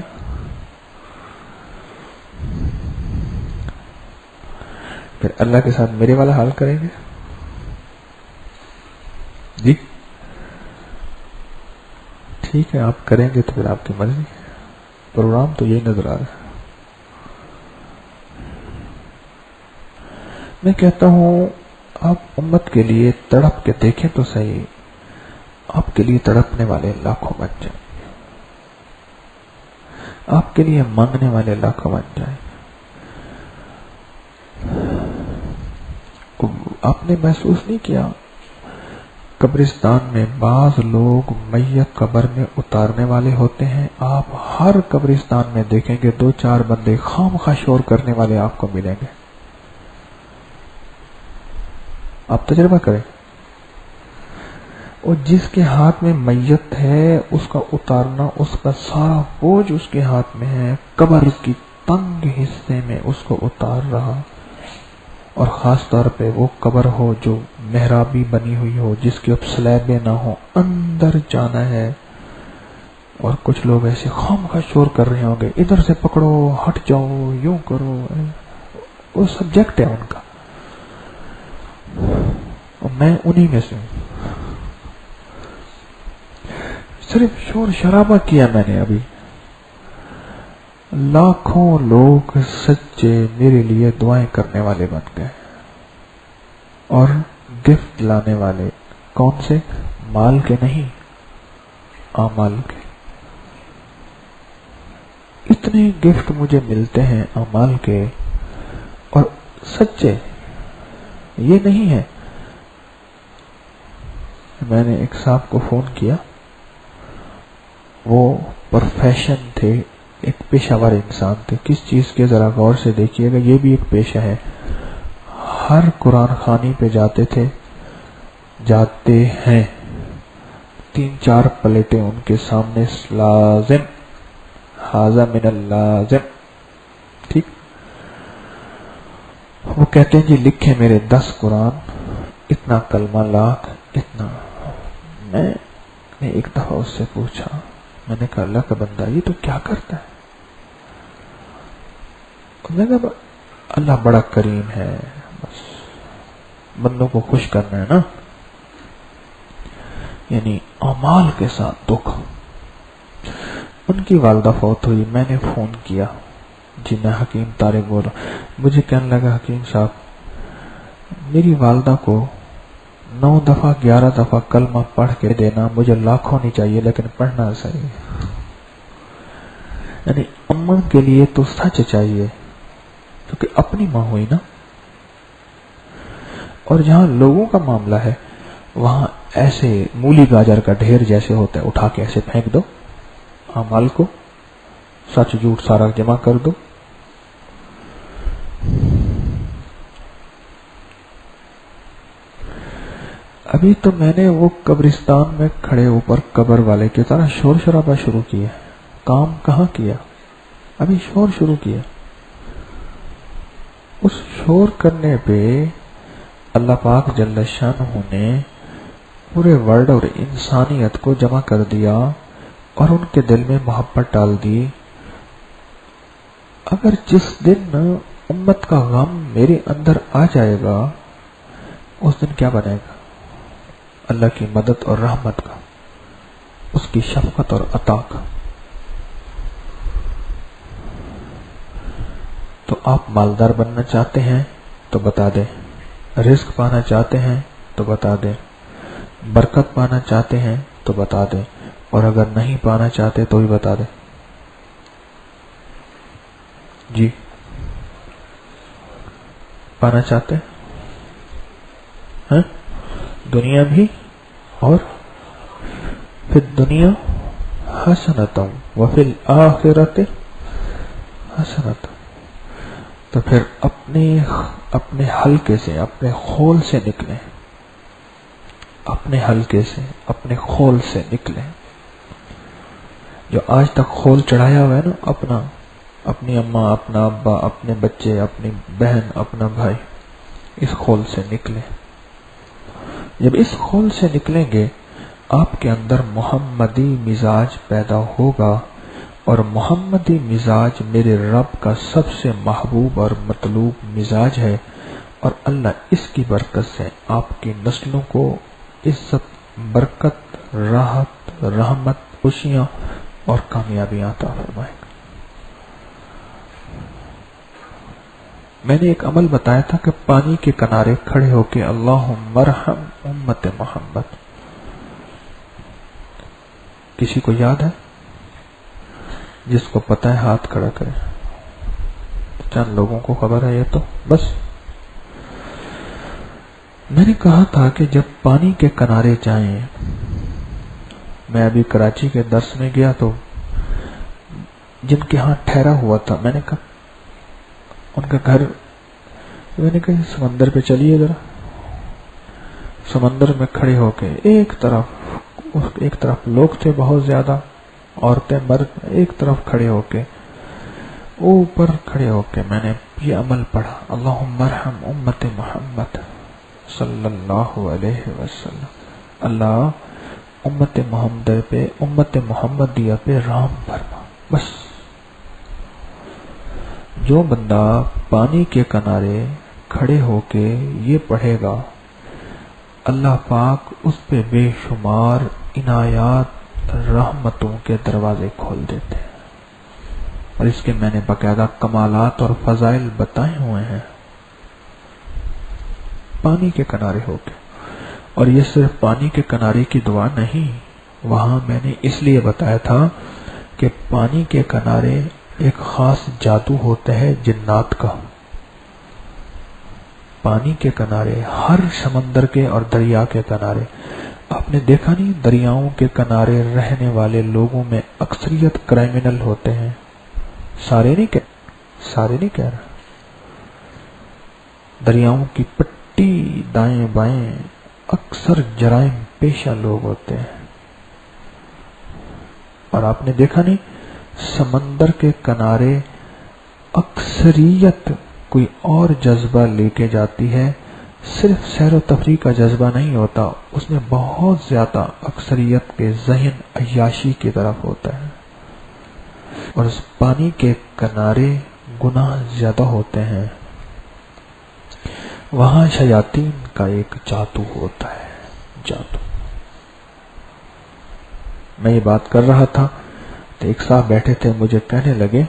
پھر اللہ کے ساتھ میرے والا حال کریں گے جی. ٹھیک ہے آپ کریں گے تو پھر آپ کی مرضی. پروگرام تو یہی نظر آ رہا ہے. میں کہتا ہوں آپ امت کے لیے تڑپ کے دیکھیں تو صحیح. آپ کے لیے تڑپنے والے لاکھوں بن جائیں, آپ کے لیے مانگنے والے لاکھوں بن جائیں. آپ نے محسوس نہیں کیا قبرستان میں بعض لوگ میت قبر میں اتارنے والے ہوتے ہیں, آپ ہر قبرستان میں دیکھیں گے 2-4 بندے خامخواہ شور کرنے والے آپ کو ملیں گے. آپ تجربہ کریں. اور جس کے ہاتھ میں میت ہے اس کا اتارنا, اس کا سارا بوجھ اس کے ہاتھ میں ہے, قبر کی تنگ حصے میں اس کو اتار رہا, اور خاص طور پہ وہ قبر ہو جو محرابی بنی ہوئی ہو, جس کے اب سلیبیں نہ ہو, اندر جانا ہے. اور کچھ لوگ ایسے خامخواہ شور کر رہے ہوں گے, ادھر سے پکڑو, ہٹ جاؤ, یوں کرو. وہ سبجیکٹ ہے ان کا, اور میں انہی میں سے ہوں. صرف شور شرابہ کیا میں نے ابھی. لاکھوں لوگ سچے میرے لیے دعائیں کرنے والے بن گئے, اور گفٹ لانے والے. کون سے؟ مال کے نہیں, اعمال کے. اتنے گفٹ مجھے ملتے ہیں اعمال کے, اور سچے. یہ نہیں ہے. میں نے ایک صاحب کو فون کیا, وہ پروفیشن تھے, ایک پیشہ ور انسان تھے. کس چیز کے ذرا غور سے دیکھیے گا, یہ بھی ایک پیشہ ہے. ہر قرآن خوانی پہ جاتے ہیں, 3-4 پلیٹیں ان کے سامنے لازم, حاذا من اللازم. ٹھیک. وہ کہتے ہیں جی لکھے میرے 10 قرآن, اتنا کلمہ لاکھ, اتنا. میں نے ایک دفعہ اس سے پوچھا, میں نے کہا اللہ کا بندہ یہ تو کیا کرتا ہے؟ میں نے کہا اللہ بڑا کریم ہے, بس بندوں کو خوش کرنا ہے نا. یعنی اعمال کے ساتھ دکھ. ان کی والدہ فوت ہوئی. میں نے فون کیا. جی میں حکیم طارق بول رہا ہوں. مجھے کہنے لگا حکیم صاحب میری والدہ کو 9 دفعہ 11 دفعہ کلمہ پڑھ کے دینا مجھے لاکھوں نہیں چاہیے لیکن پڑھنا صحیح. یعنی اماں کے لیے تو سچ چاہیے کیونکہ اپنی ماں ہوئی نا. اور جہاں لوگوں کا معاملہ ہے وہاں ایسے مولی گاجر کا ڈھیر جیسے ہوتا ہے اٹھا کے ایسے پھینک دو. اعمال کو سچ جھوٹ سارا جمع کر دو. ابھی تو میں نے وہ قبرستان میں کھڑے اوپر قبر والے کی طرح شور شرابہ شروع کیا. کام کہاں کیا, ابھی شور شروع کیا. اس شور کرنے پہ اللہ پاک جل شانہ نے پورے ورلڈ اور انسانیت کو جمع کر دیا اور ان کے دل میں محبت ڈال دی. اگر جس دن امت کا غم میرے اندر آ جائے گا اس دن کیا بنے گا؟ اللہ کی مدد اور رحمت کا, اس کی شفقت اور عطا کا. تو آپ مالدار بننا چاہتے ہیں تو بتا دیں, رزق پانا چاہتے ہیں تو بتا دیں, برکت پانا چاہتے ہیں تو بتا دیں, اور اگر نہیں پانا چاہتے تو بھی بتا دیں. جی پانا چاہتے ہیں دنیا بھی اور پھر دنیا حسنۃ وفی الآخرۃ حسنۃ. تو پھر اپنے حلقے سے اپنے خول سے نکلیں, اپنے حلقے سے اپنے خول سے نکلیں. جو آج تک خول چڑھایا ہوا ہے نا اپنی اماں, اپنا ابا, اپنے بچے, اپنی بہن, اپنا بھائی, اس خول سے نکلیں. جب اس خول سے نکلیں گے آپ کے اندر محمدی مزاج پیدا ہوگا, اور محمدی مزاج میرے رب کا سب سے محبوب اور مطلوب مزاج ہے. اور اللہ اس کی برکت سے آپ کی نسلوں کو عزت, برکت, راحت, رحمت, خوشیاں اور کامیابیاں عطا فرمائے گا. میں نے ایک عمل بتایا تھا کہ پانی کے کنارے کھڑے ہو کے اللہم ارحم امت محمد. کسی کو یاد ہے؟ جس کو پتہ ہے ہاتھ کھڑا کرے. چند لوگوں کو خبر ہے یہ تو بس. میں نے کہا تھا کہ جب پانی کے کنارے جائیں, میں ابھی کراچی کے درس میں گیا تو جن کے ہاں ٹھہرا ہوا تھا, میں نے کہا ان کا گھر, میں نے کہا سمندر پہ چلیے ذرا. سمندر میں کھڑے ہو کے ایک طرف لوگ تھے بہت زیادہ, عورتیں مرد, ایک طرف کھڑے ہو کے, اوپر کھڑے ہو کے میں نے یہ عمل پڑھا, اللہم ارحم امت محمد صلی اللہ علیہ وسلم. اللہ امت محمدیہ پہ رحم فرما. بس جو بندہ پانی کے کنارے کھڑے ہو کے یہ پڑھے گا, اللہ پاک اس پہ بے شمار عنایات, رحمتوں کے دروازے کھول دیتے ہیں. اور اس کے میں نے باقاعدہ کمالات اور فضائل بتائے ہوئے ہیں پانی کے کنارے ہو کے. اور یہ صرف پانی کے کنارے کی دعا نہیں, وہاں میں نے اس لیے بتایا تھا کہ پانی کے کنارے ایک خاص جادو ہوتا ہے جنات کا. پانی کے کنارے, ہر سمندر کے اور دریا کے کنارے, آپ نے دیکھا نہیں دریاؤں کے کنارے رہنے والے لوگوں میں اکثریت کرائمنل ہوتے ہیں. سارے نہیں کہہ رہا. دریاؤں کی پٹی دائیں بائیں اکثر جرائم پیشہ لوگ ہوتے ہیں. اور آپ نے دیکھا نہیں سمندر کے کنارے اکثریت کوئی اور جذبہ لے کے جاتی ہے, صرف سیر و تفریح کا جذبہ نہیں ہوتا, اس میں بہت زیادہ اکثریت کے ذہن عیاشی کی طرف ہوتا ہے. اور اس پانی کے کنارے گناہ زیادہ ہوتے ہیں, وہاں شیاطین کا ایک جادو ہوتا ہے. جادو. میں یہ بات کر رہا تھا تھے, ایک صاحب بیٹھے تھے, مجھے کہنے لگے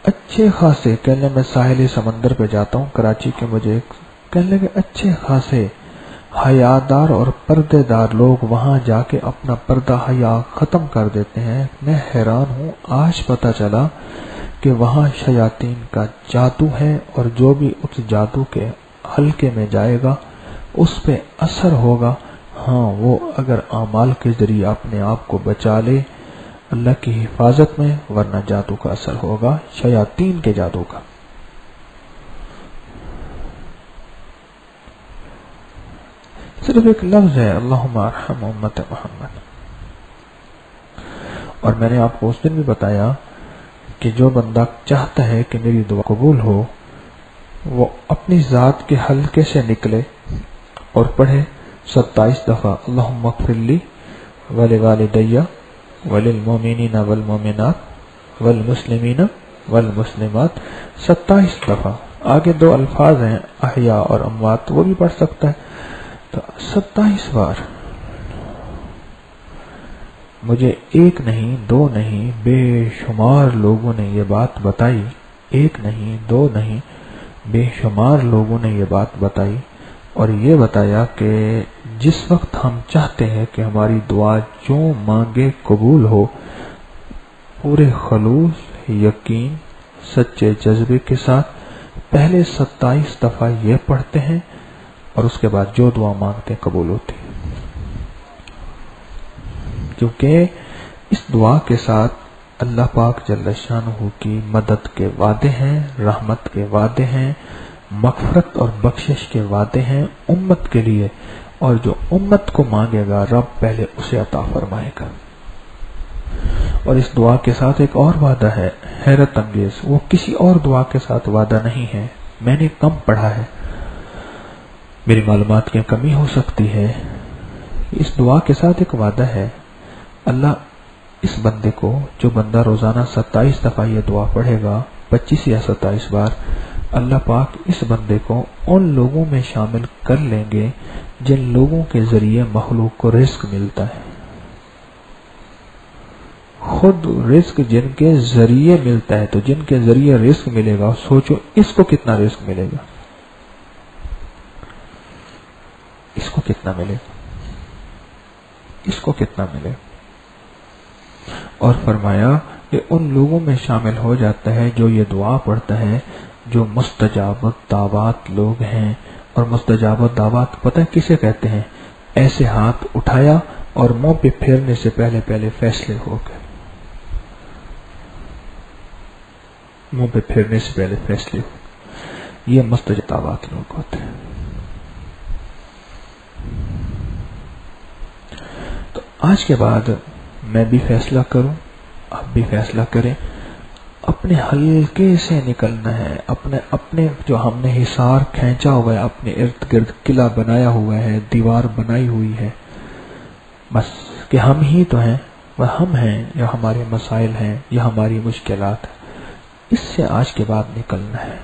اچھے خاصے, کہنے میں ساحلی سمندر پہ جاتا ہوں کراچی کے, مجھے کہنے لگے اچھے خاصے حیادار اور پردے دار لوگ وہاں جا کے اپنا پردہ حیا ختم کر دیتے ہیں. میں حیران ہوں, آج پتا چلا کہ وہاں شیاطین کا جادو ہے, اور جو بھی اس جادو کے حلقے میں جائے گا اس پہ اثر ہوگا. ہاں, وہ اگر اعمال کے ذریعے اپنے آپ کو بچا لے اللہ کی حفاظت میں, ورنہ جادو کا اثر ہوگا شیاطین کے جادو کا. صرف ایک لفظ ہے, اللہم ارحم امت محمد. اور میں نے آپ کو اس دن بھی بتایا کہ جو بندہ چاہتا ہے کہ میری دعا قبول ہو, وہ اپنی ذات کے حلقے سے نکلے اور پڑھے 27 دفعہ اللہم اغفر لی ولوالدی وللمؤمنین والمؤمنات والمسلمین والمسلمات 27 دفعہ. آگے 2 الفاظ ہیں احیاء اور اموات, وہ بھی پڑھ سکتا ہے. تو 27 بار. مجھے ایک نہیں, 2 نہیں, بے شمار لوگوں نے یہ بات بتائی, ایک نہیں, 2 نہیں, بے شمار لوگوں نے یہ بات بتائی, اور یہ بتایا کہ جس وقت ہم چاہتے ہیں کہ ہماری دعا جو مانگے قبول ہو, پورے خلوص, یقین, سچے جذبے کے ساتھ پہلے 27 دفعہ یہ پڑھتے ہیں, اور اس کے بعد جو دعا مانگتے ہیں قبول ہوتی ہے. کیونکہ اس دعا کے ساتھ اللہ پاک جل شانہ کی مدد کے وعدے ہیں, رحمت کے وعدے ہیں, مغفرت اور بخشش کے وعدے ہیں امت کے لیے, اور جو امت کو مانگے گا رب پہلے اسے عطا فرمائے گا. اور اس دعا کے ساتھ ایک اور وعدہ ہے حیرت انگیز, وہ کسی اور دعا کے ساتھ وعدہ نہیں ہے, میں نے کم پڑھا ہے, میری معلومات کی کمی ہو سکتی ہے. اس دعا کے ساتھ ایک وعدہ ہے, اللہ اس بندے کو, جو بندہ روزانہ 27 دفعہ یہ دعا پڑھے گا, 25 یا 27 بار, اللہ پاک اس بندے کو ان لوگوں میں شامل کر لیں گے جن لوگوں کے ذریعے مخلوق کو رزق ملتا ہے. خود رزق جن کے ذریعے ملتا ہے, تو جن کے ذریعے رزق ملے گا, سوچو اس کو کتنا رزق ملے گا, اس کو کتنا ملے گا, اس کو کتنا ملے. اور فرمایا کہ ان لوگوں میں شامل ہو جاتا ہے جو یہ دعا پڑھتا ہے, جو مستجابت دعوات لوگ ہیں. اور مستجابت دعوات پتہ کسے کہتے ہیں؟ ایسے ہاتھ اٹھایا اور منہ پہ پھیرنے سے پہلے پہلے فیصلے ہو گئے, منہ پہ پھیرنے سے پہلے فیصلے ہو, یہ مستجاب دعوات لوگ ہوتے ہیں. تو آج کے بعد میں بھی فیصلہ کروں, آپ بھی فیصلہ کریں, اپنے حلقے سے نکلنا ہے. اپنے جو ہم نے حصار کھینچا ہوا ہے, اپنے ارد گرد قلعہ بنایا ہوا ہے, دیوار بنائی ہوئی ہے, بس کہ ہم ہی تو ہیں, وہ ہم ہیں, یا ہمارے مسائل ہیں, یا ہماری مشکلات ہیں, اس سے آج کے بعد نکلنا ہے.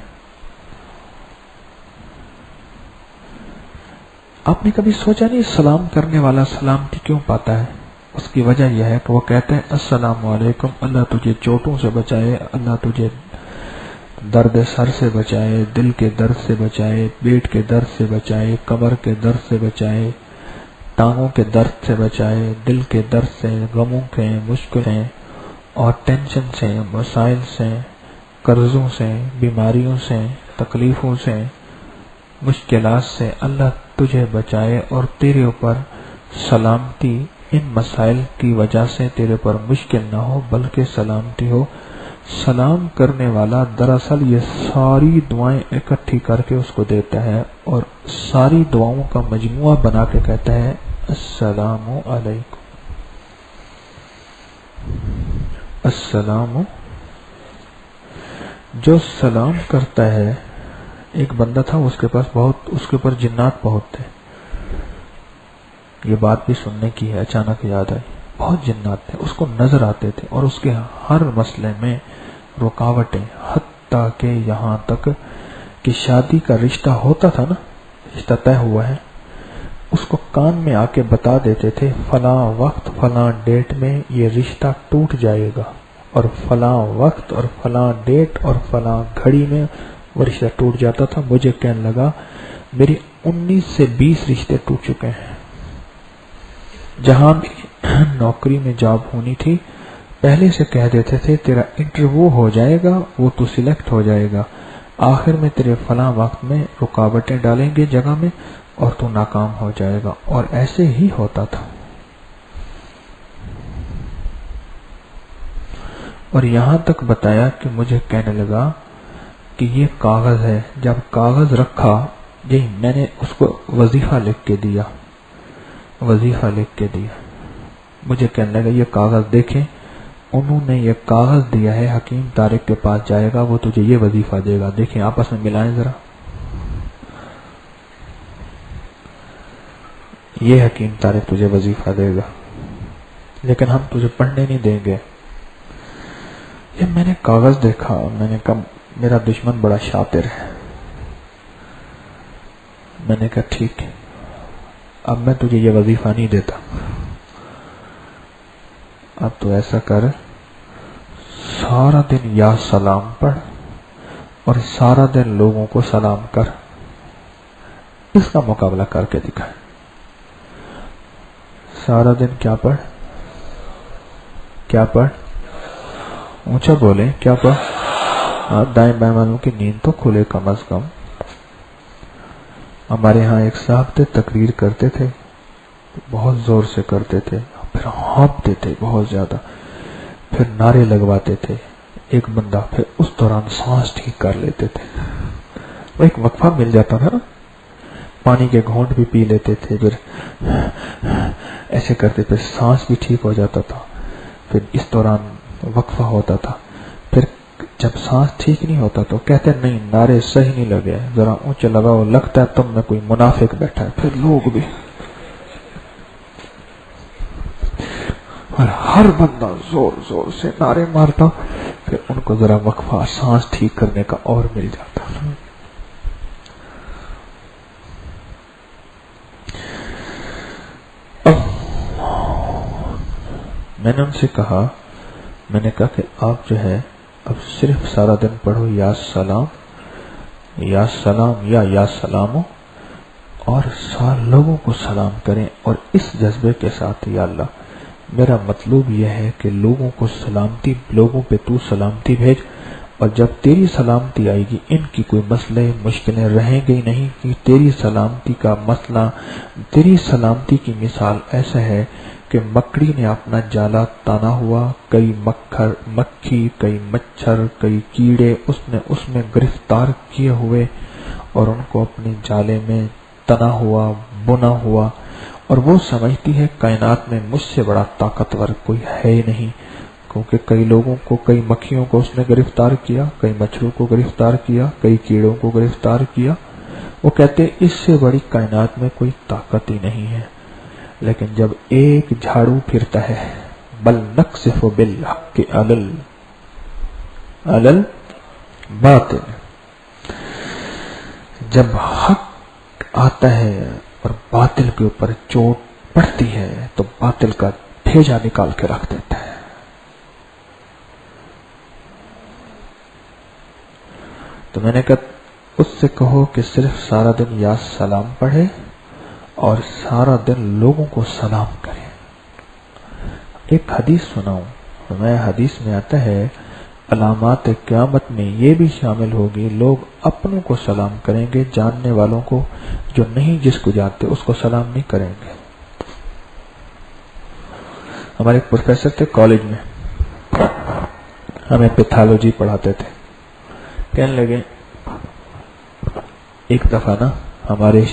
آپ نے کبھی سوچا نہیں سلام کرنے والا سلامتی کیوں پاتا ہے؟ اس کی وجہ یہ ہے کہ وہ کہتے ہیں السلام علیکم, اللہ تجھے چوٹوں سے بچائے, اللہ تجھے درد سر سے بچائے, دل کے درد سے بچائے, پیٹ کے درد سے بچائے, کمر کے درد سے بچائے, ٹانگوں کے درد سے بچائے, دل کے درد سے, غموں کے, مشکلیں اور ٹینشن سے, مسائل سے, قرضوں سے, بیماریوں سے, تکلیفوں سے, مشکلات سے اللہ تجھے بچائے, اور تیرے اوپر سلامتی ان مسائل کی وجہ سے تیرے پر مشکل نہ ہو بلکہ سلامتی ہو. سلام کرنے والا دراصل یہ ساری دعائیں اکٹھی کر کے اس کو دیتا ہے, اور ساری دعاؤں کا مجموعہ بنا کے کہتا ہے السلام علیکم, السلام. جو سلام کرتا ہے, ایک بندہ تھا, اس کے اوپر جنات بہت تھے. یہ بات بھی سننے کی ہے, اچانک یاد آئی, بہت جنات تھے, اس کو نظر آتے تھے, اور اس کے ہر مسئلے میں رکاوٹیں, حتیٰ کہ یہاں تک کہ شادی کا رشتہ ہوتا تھا نا, رشتہ طے ہوا ہے, اس کو کان میں آ کے بتا دیتے تھے فلاں وقت فلاں ڈیٹ میں یہ رشتہ ٹوٹ جائے گا، اور فلاں وقت اور فلاں ڈیٹ اور فلاں گھڑی میں وہ رشتہ ٹوٹ جاتا تھا. مجھے کہنے لگا میری 19 سے 20 رشتے ٹوٹ چکے ہیں. جہاں بھی نوکری میں جاب ہونی تھی پہلے سے کہہ دیتے تھے تیرا انٹرویو ہو جائے گا، وہ تو سلیکٹ ہو جائے گا، آخر میں تیرے فلاں وقت میں رکاوٹیں ڈالیں گے جگہ میں اور تو ناکام ہو جائے گا. اور ایسے ہی ہوتا تھا. اور یہاں تک بتایا کہ مجھے کہنے لگا کہ یہ کاغذ ہے. جب کاغذ رکھا جی میں نے اس کو وظیفہ لکھ کے دیا، مجھے کہنے لگا یہ کاغذ دیکھیں، انہوں نے یہ کاغذ دیا ہے، حکیم طارق کے پاس جائے گا، وہ تجھے یہ وظیفہ دے گا، دیکھیں آپس میں ملائیں ذرا. یہ حکیم طارق تجھے وظیفہ دے گا لیکن ہم تجھے پڑھنے نہیں دیں گے. جب میں نے کاغذ دیکھا میں نے کہا میرا دشمن بڑا شاطر ہے. میں نے کہا ٹھیک ہے اب میں تجھے یہ وظیفہ نہیں دیتا، اب تو ایسا کر سارا دن یا سلام پڑھ اور سارا دن لوگوں کو سلام کر، اس کا مقابلہ کر کے دکھائے. سارا دن کیا پڑھ اونچا بولے کیا پڑھ. دائیں بائیں والوں کی نیند تو کھلے کم از کم. ہمارے ہاں ایک صاحب تھے تقریر کرتے تھے بہت زور سے کرتے تھے، پھر ہانپتے تھے بہت زیادہ، پھر نعرے لگواتے تھے ایک بندہ، پھر اس دوران سانس ٹھیک کر لیتے تھے. وہ ایک وقفہ مل جاتا تھا نا، پانی کے گھونٹ بھی پی لیتے تھے، پھر ایسے کرتے پھر سانس بھی ٹھیک ہو جاتا تھا. پھر اس دوران وقفہ ہوتا تھا. پھر جب سانس ٹھیک نہیں ہوتا تو کہتے نہیں نعرے صحیح نہیں لگے، ذرا اونچا لگاؤ، لگتا ہے تم میں کوئی منافق بیٹھا ہے. پھر لوگ بھی اور ہر بندہ زور زور سے نعرے مارتا، پھر ان کو ذرا وقفہ سانس ٹھیک کرنے کا اور مل جاتا. میں نے ان سے کہا کہ آپ جو ہے اب صرف سارا دن پڑھو یا سلام یا سلامو، اور لوگوں کو سلام کریں، اور اس جذبے کے ساتھ یا اللہ میرا مطلوب یہ ہے کہ لوگوں پہ تو سلامتی بھیج، اور جب تیری سلامتی آئے گی ان کی کوئی مسئلے مشکلیں رہیں گی نہیں. کہ تیری سلامتی کا مسئلہ، تیری سلامتی کی مثال ایسا ہے کہ مکڑی نے اپنا جالا تانا ہوا، کئی مکھی، کئی مچھر، کئی کیڑے اس میں گرفتار کیے ہوئے اور ان کو اپنے جالے میں تنا ہوا، بنا ہوا، اور وہ سمجھتی ہے کائنات میں مجھ سے بڑا طاقتور کوئی ہے ہی نہیں، کیونکہ کئی لوگوں کو، کئی مکھیوں کو اس نے گرفتار کیا، کئی مچھروں کو گرفتار کیا، کئی کیڑوں کو گرفتار کیا. وہ کہتے اس سے بڑی کائنات میں کوئی طاقت ہی نہیں ہے. لیکن جب ایک جھاڑو پھرتا ہے بل نقصف بالحق علل باطل، جب حق آتا ہے اور باطل کے اوپر چوٹ پڑتی ہے تو باطل کا بھیجا نکال کے رکھ دیتا ہے. تو میں نے کہا اس سے کہو کہ صرف سارا دن یا سلام پڑھے اور سارا دن لوگوں کو سلام کرے. ایک حدیث سناؤں میں، حدیث میں آتا ہے علامات قیامت میں یہ بھی شامل ہوگی، لوگ اپنوں کو سلام کریں گے، جاننے والوں کو، جو نہیں جس کو جانتے اس کو سلام نہیں کریں گے. ہمارے ایک پروفیسر تھے کالج میں، ہمیں پیتھالوجی پڑھاتے تھے. کہنے لگے ایک دفعہ نا ہمارے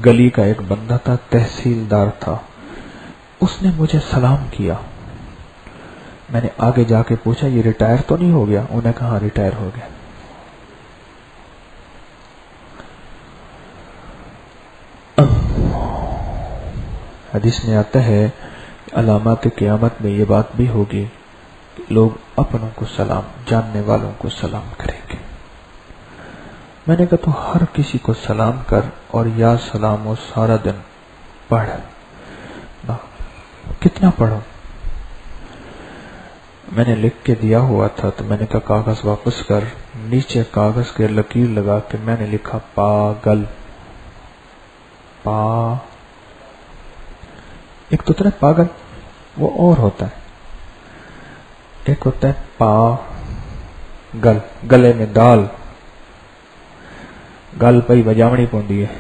گلی کا ایک بندہ تھا، تحصیلدار تھا، اس نے مجھے سلام کیا. میں نے آگے جا کے پوچھا یہ ریٹائر تو نہیں ہو گیا؟ انہوں نے کہا ریٹائر ہو گیا. حدیث میں آتا ہے علامات قیامت میں یہ بات بھی ہوگی کہ لوگ اپنوں کو سلام، جاننے والوں کو سلام کریں گے. میں نے کہا تو ہر کسی کو سلام کر اور یا سلام و سارا دن پڑھ. کتنا پڑھو؟ میں نے لکھ کے دیا ہوا تھا تو میں نے کہا کاغذ واپس کر. نیچے کاغذ کے لکیر لگا کے میں نے لکھا پاگل. ایک تو ہوتا ہے پاگل، وہ اور ہوتا ہے. ایک ہوتا ہے پاگل، گلے میں دال، گل پئی بجاونی پوندی ہے.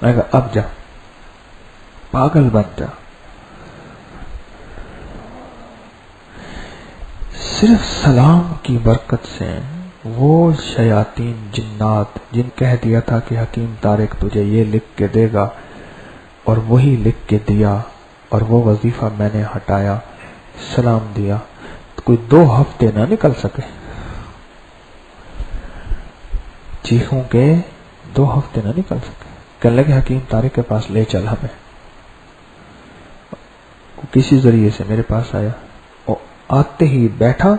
میں کہا اب جا پاگل بن جا. صرف سلام کی برکت سے وہ شیاطین جنات جن کہہ دیا تھا کہ حکیم طارق تجھے یہ لکھ کے دے گا، اور وہی لکھ کے دیا، اور وہ وظیفہ میں نے ہٹایا، سلام دیا، تو کوئی 2 ہفتے نہ نکل سکے. چیخوں کے 2 ہفتے نہ نکل سکے. کہنے لگے حکیم طارق کے پاس لے چل ہمیں. کسی ذریعے سے میرے پاس آیا، اور آتے ہی بیٹھا،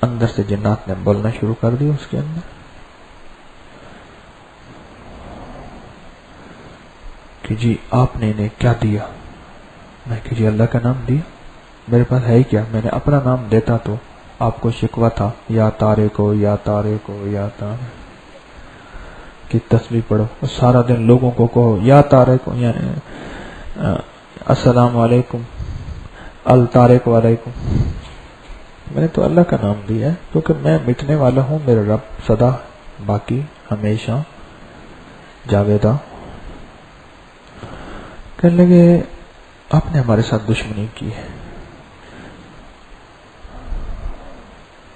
اندر سے جنات نے بولنا شروع کر دیا اس کے اندر کہ جی آپ نے انہیں کیا دیا؟ میں کہ جی اللہ کا نام دیا. میرے پاس ہے ہی کیا؟ میں نے اپنا نام دیتا تو آپ کو شکوہ تھا، یا طارق ہو یا طارق ہو یا طارق کی تسبیح پڑھو، اور سارا دن لوگوں کو کہو یا طارق ہو، یا السلام علیکم الطارق علیکم. میں نے تو اللہ کا نام دیا ہے کیونکہ میں مٹنے والا ہوں، میرا رب سدا باقی ہمیشہ جاویدہ. کہنے لگے آپ نے ہمارے ساتھ دشمنی کی ہے،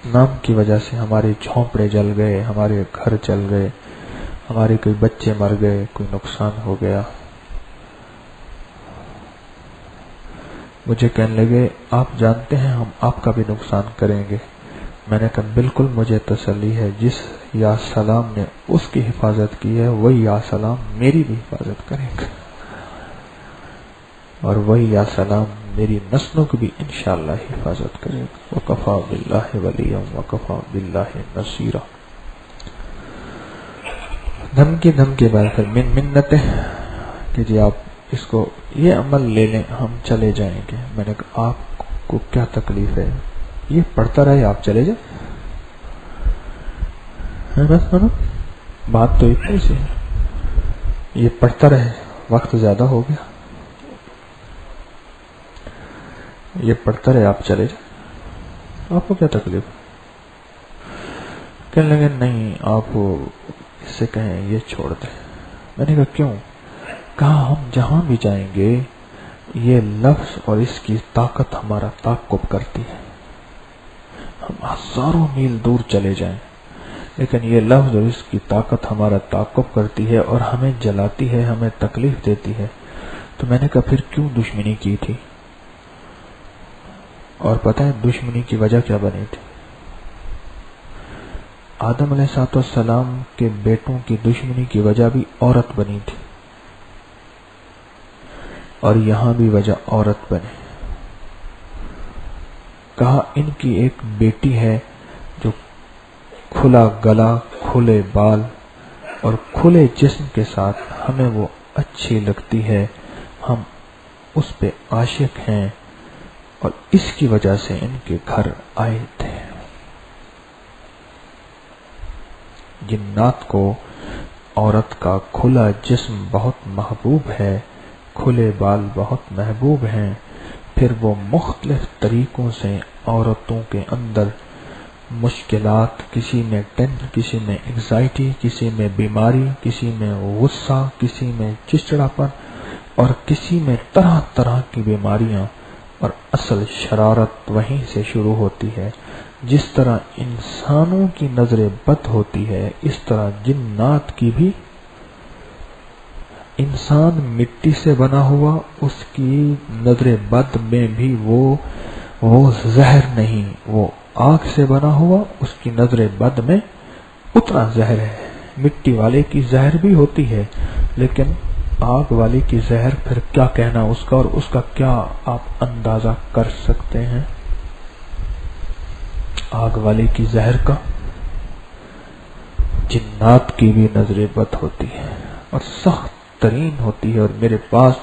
نام کی وجہ سے ہمارے جھونپڑے جل گئے، ہمارے گھر جل گئے، ہمارے کوئی بچے مر گئے، کوئی نقصان ہو گیا. مجھے کہنے لگے آپ جانتے ہیں ہم آپ کا بھی نقصان کریں گے. میں نے کہا بالکل مجھے تسلی ہے، جس یا سلام نے اس کی حفاظت کی ہے وہی یا سلام میری بھی حفاظت کریں گے، اور وہی یا سلام میری نسلوں کی بھی انشاءاللہ حفاظت کرے گا. وکفا باللہ ولیا وکفا باللہ نصیرا. دھمکی بعد پھر منتیں کہ جی آپ اس کو یہ عمل لے لیں، ہم چلے جائیں گے. میں نے کہا آپ کو کیا تکلیف ہے؟ یہ پڑھتا رہے آپ چلے جائیں. بس بات تو اتنی سی ہے، یہ پڑھتا رہے، وقت زیادہ ہو گیا، یہ پڑھتا رہے آپ چلے جائیں، آپ کو کیا تکلیف؟ کہنے لگے نہیں آپ اس سے کہیں یہ چھوڑ دیں. میں نے کہا کیوں؟ کہا ہم جہاں بھی جائیں گے یہ لفظ اور اس کی طاقت ہمارا تعاقب کرتی ہے. ہم ہزاروں میل دور چلے جائیں لیکن یہ لفظ اور اس کی طاقت ہمارا تعاقب کرتی ہے اور ہمیں جلاتی ہے، ہمیں تکلیف دیتی ہے. تو میں نے کہا پھر کیوں دشمنی کی تھی؟ اور پتہ ہے دشمنی کی وجہ کیا بنی تھی؟ آدم علیہ السلام کے بیٹوں کی دشمنی کی وجہ بھی عورت بنی تھی، اور یہاں بھی وجہ عورت بنے. کہا ان کی ایک بیٹی ہے جو کھلا گلا، کھلے بال اور کھلے جسم کے ساتھ ہمیں وہ اچھی لگتی ہے، ہم اس پہ عاشق ہیں، اور اس کی وجہ سے ان کے گھر آئے تھے. جنات کو عورت کا کھلا جسم بہت محبوب ہے، کھلے بال بہت محبوب ہیں. پھر وہ مختلف طریقوں سے عورتوں کے اندر مشکلات، کسی میں ٹینشن، کسی میں انگزائٹی، کسی میں بیماری، کسی میں غصہ، کسی میں چڑچڑاپن، اور کسی میں طرح طرح کی بیماریاں، اور اصل شرارت وہیں سے شروع ہوتی ہے. جس طرح انسانوں کی نظر بد ہوتی ہے اس طرح جنات کی بھی. انسان مٹی سے بنا ہوا، اس کی نظر بد میں بھی وہ زہر نہیں، وہ آگ سے بنا ہوا، اس کی نظر بد میں اتنا زہر ہے. مٹی والے کی زہر بھی ہوتی ہے لیکن آگ والے کی زہر پھر کیا کہنا اس کا، اور اس کا کیا آپ اندازہ کر سکتے ہیں. آگ والے کی زہر کا جنات کی بھی نظر بد ہوتی ہے اور سخت ترین ہوتی ہے. اور میرے پاس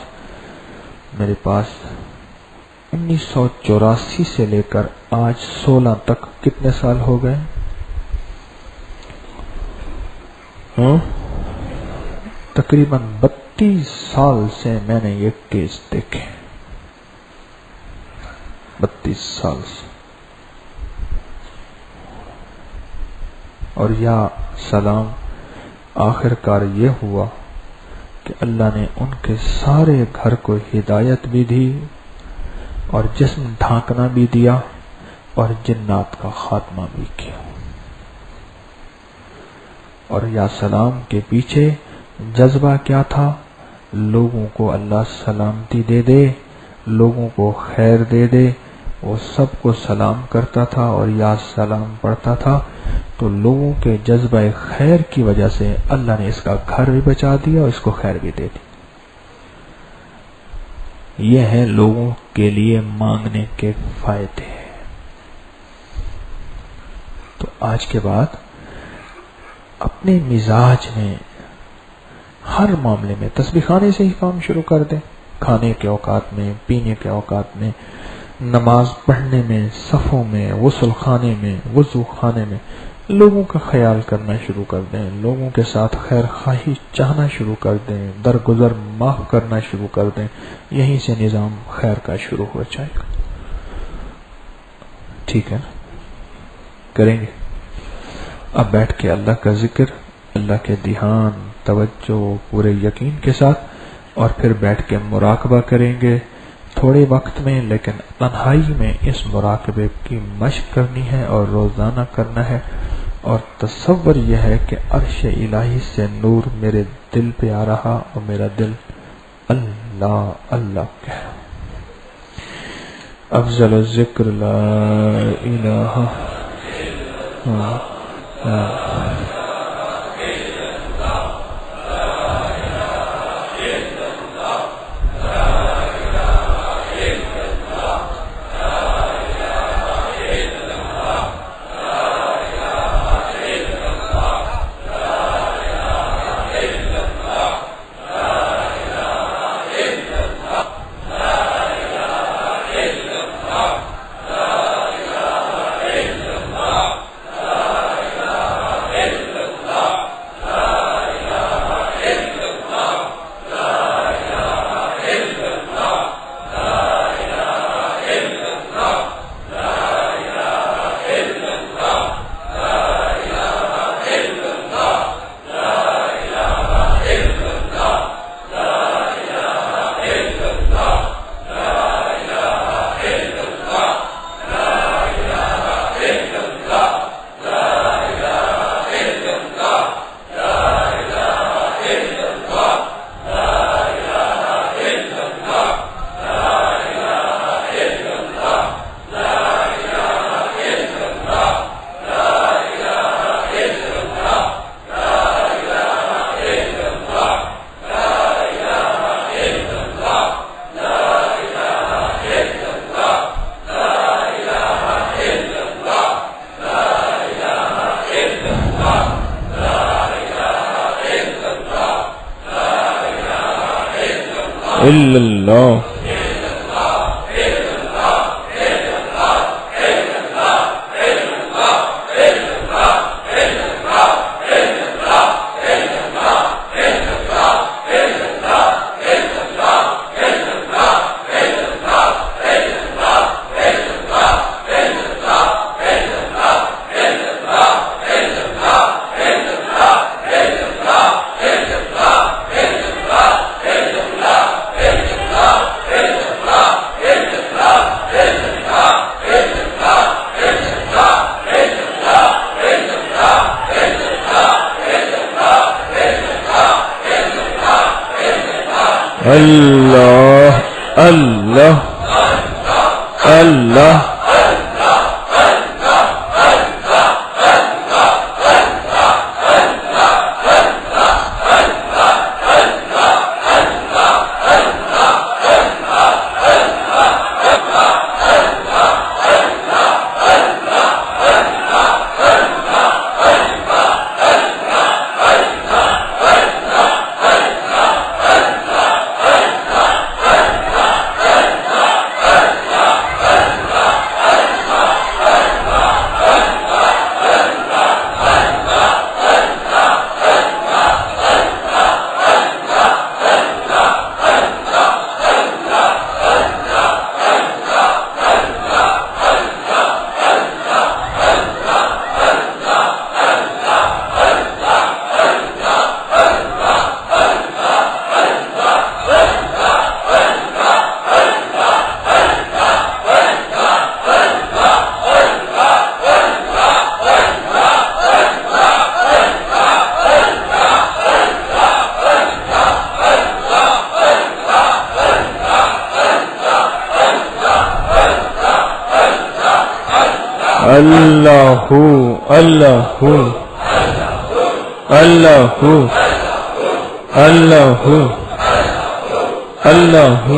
1984 سے لے کر آج 16 تک کتنے سال ہو گئے؟ تقریباً 32 سال سے میں نے یہ کیس دیکھے. 32 سال سے. اور یا سلام آخر کار یہ ہوا کہ اللہ نے ان کے سارے گھر کو ہدایت بھی دی اور جسم ڈھانکنا بھی دیا اور جنات کا خاتمہ بھی کیا. اور یا سلام کے پیچھے جذبہ کیا تھا؟ لوگوں کو اللہ سلامتی دے دے، لوگوں کو خیر دے دے. وہ سب کو سلام کرتا تھا اور یا سلام پڑھتا تھا، تو لوگوں کے جذبہ خیر کی وجہ سے اللہ نے اس کا گھر بھی بچا دیا اور اس کو خیر بھی دے دی. یہ ہے لوگوں کے لیے مانگنے کے فائدے. تو آج کے بعد اپنے مزاج میں ہر معاملے میں تسبیح خانے سے ہی کام شروع کر دیں. کھانے کے اوقات میں، پینے کے اوقات میں، نماز پڑھنے میں، صفوں میں، غسل خانے میں، وضو خانے میں لوگوں کا خیال کرنا شروع کر دیں. لوگوں کے ساتھ خیر خواہی چاہنا شروع کر دیں. درگزر معاف کرنا شروع کر دیں. یہیں سے نظام خیر کا شروع ہو جائے گا. ٹھیک ہے نا؟ کریں گے. اب بیٹھ کے اللہ کا ذکر، اللہ کے دھیان، توجہ پورے یقین کے ساتھ، اور پھر بیٹھ کے مراقبہ کریں گے تھوڑے وقت میں، لیکن تنہائی میں اس مراقبے کی مشق کرنی ہے اور روزانہ کرنا ہے. اور تصور یہ ہے کہ عرش الہی سے نور میرے دل پہ آ رہا اور میرا دل اللہ اللہ کہہ رہا. افضل الذکر لا الہ اللہ. اللہ اللہ اللہ اللہ اللہ اللہ اللہ اللہ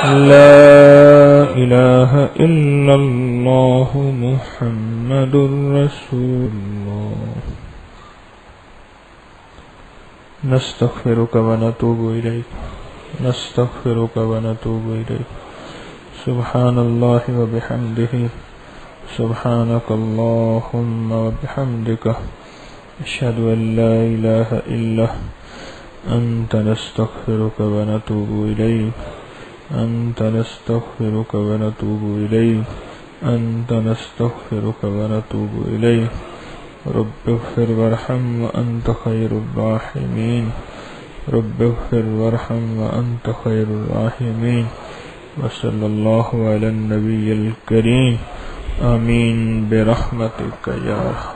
لا إله إلا الله محمد رسول الله نستغفرك ونتوب إليك نستغفرك ونتوب إليك سبحان الله وبحمده سبحانك اللهم وبحمدك أشهد أن لا إله إلا أنت نستغفرك ونتوب إليك أنت نستغفرك ونتوب إليك أنت نستغفرك ونتوب إليك رب اغفر وارحم وأنت خير الراحمين رب اغفر وارحم وأنت خير الراحمين وصلى الله على النبي الكريم آمين برحمتك يا رحمن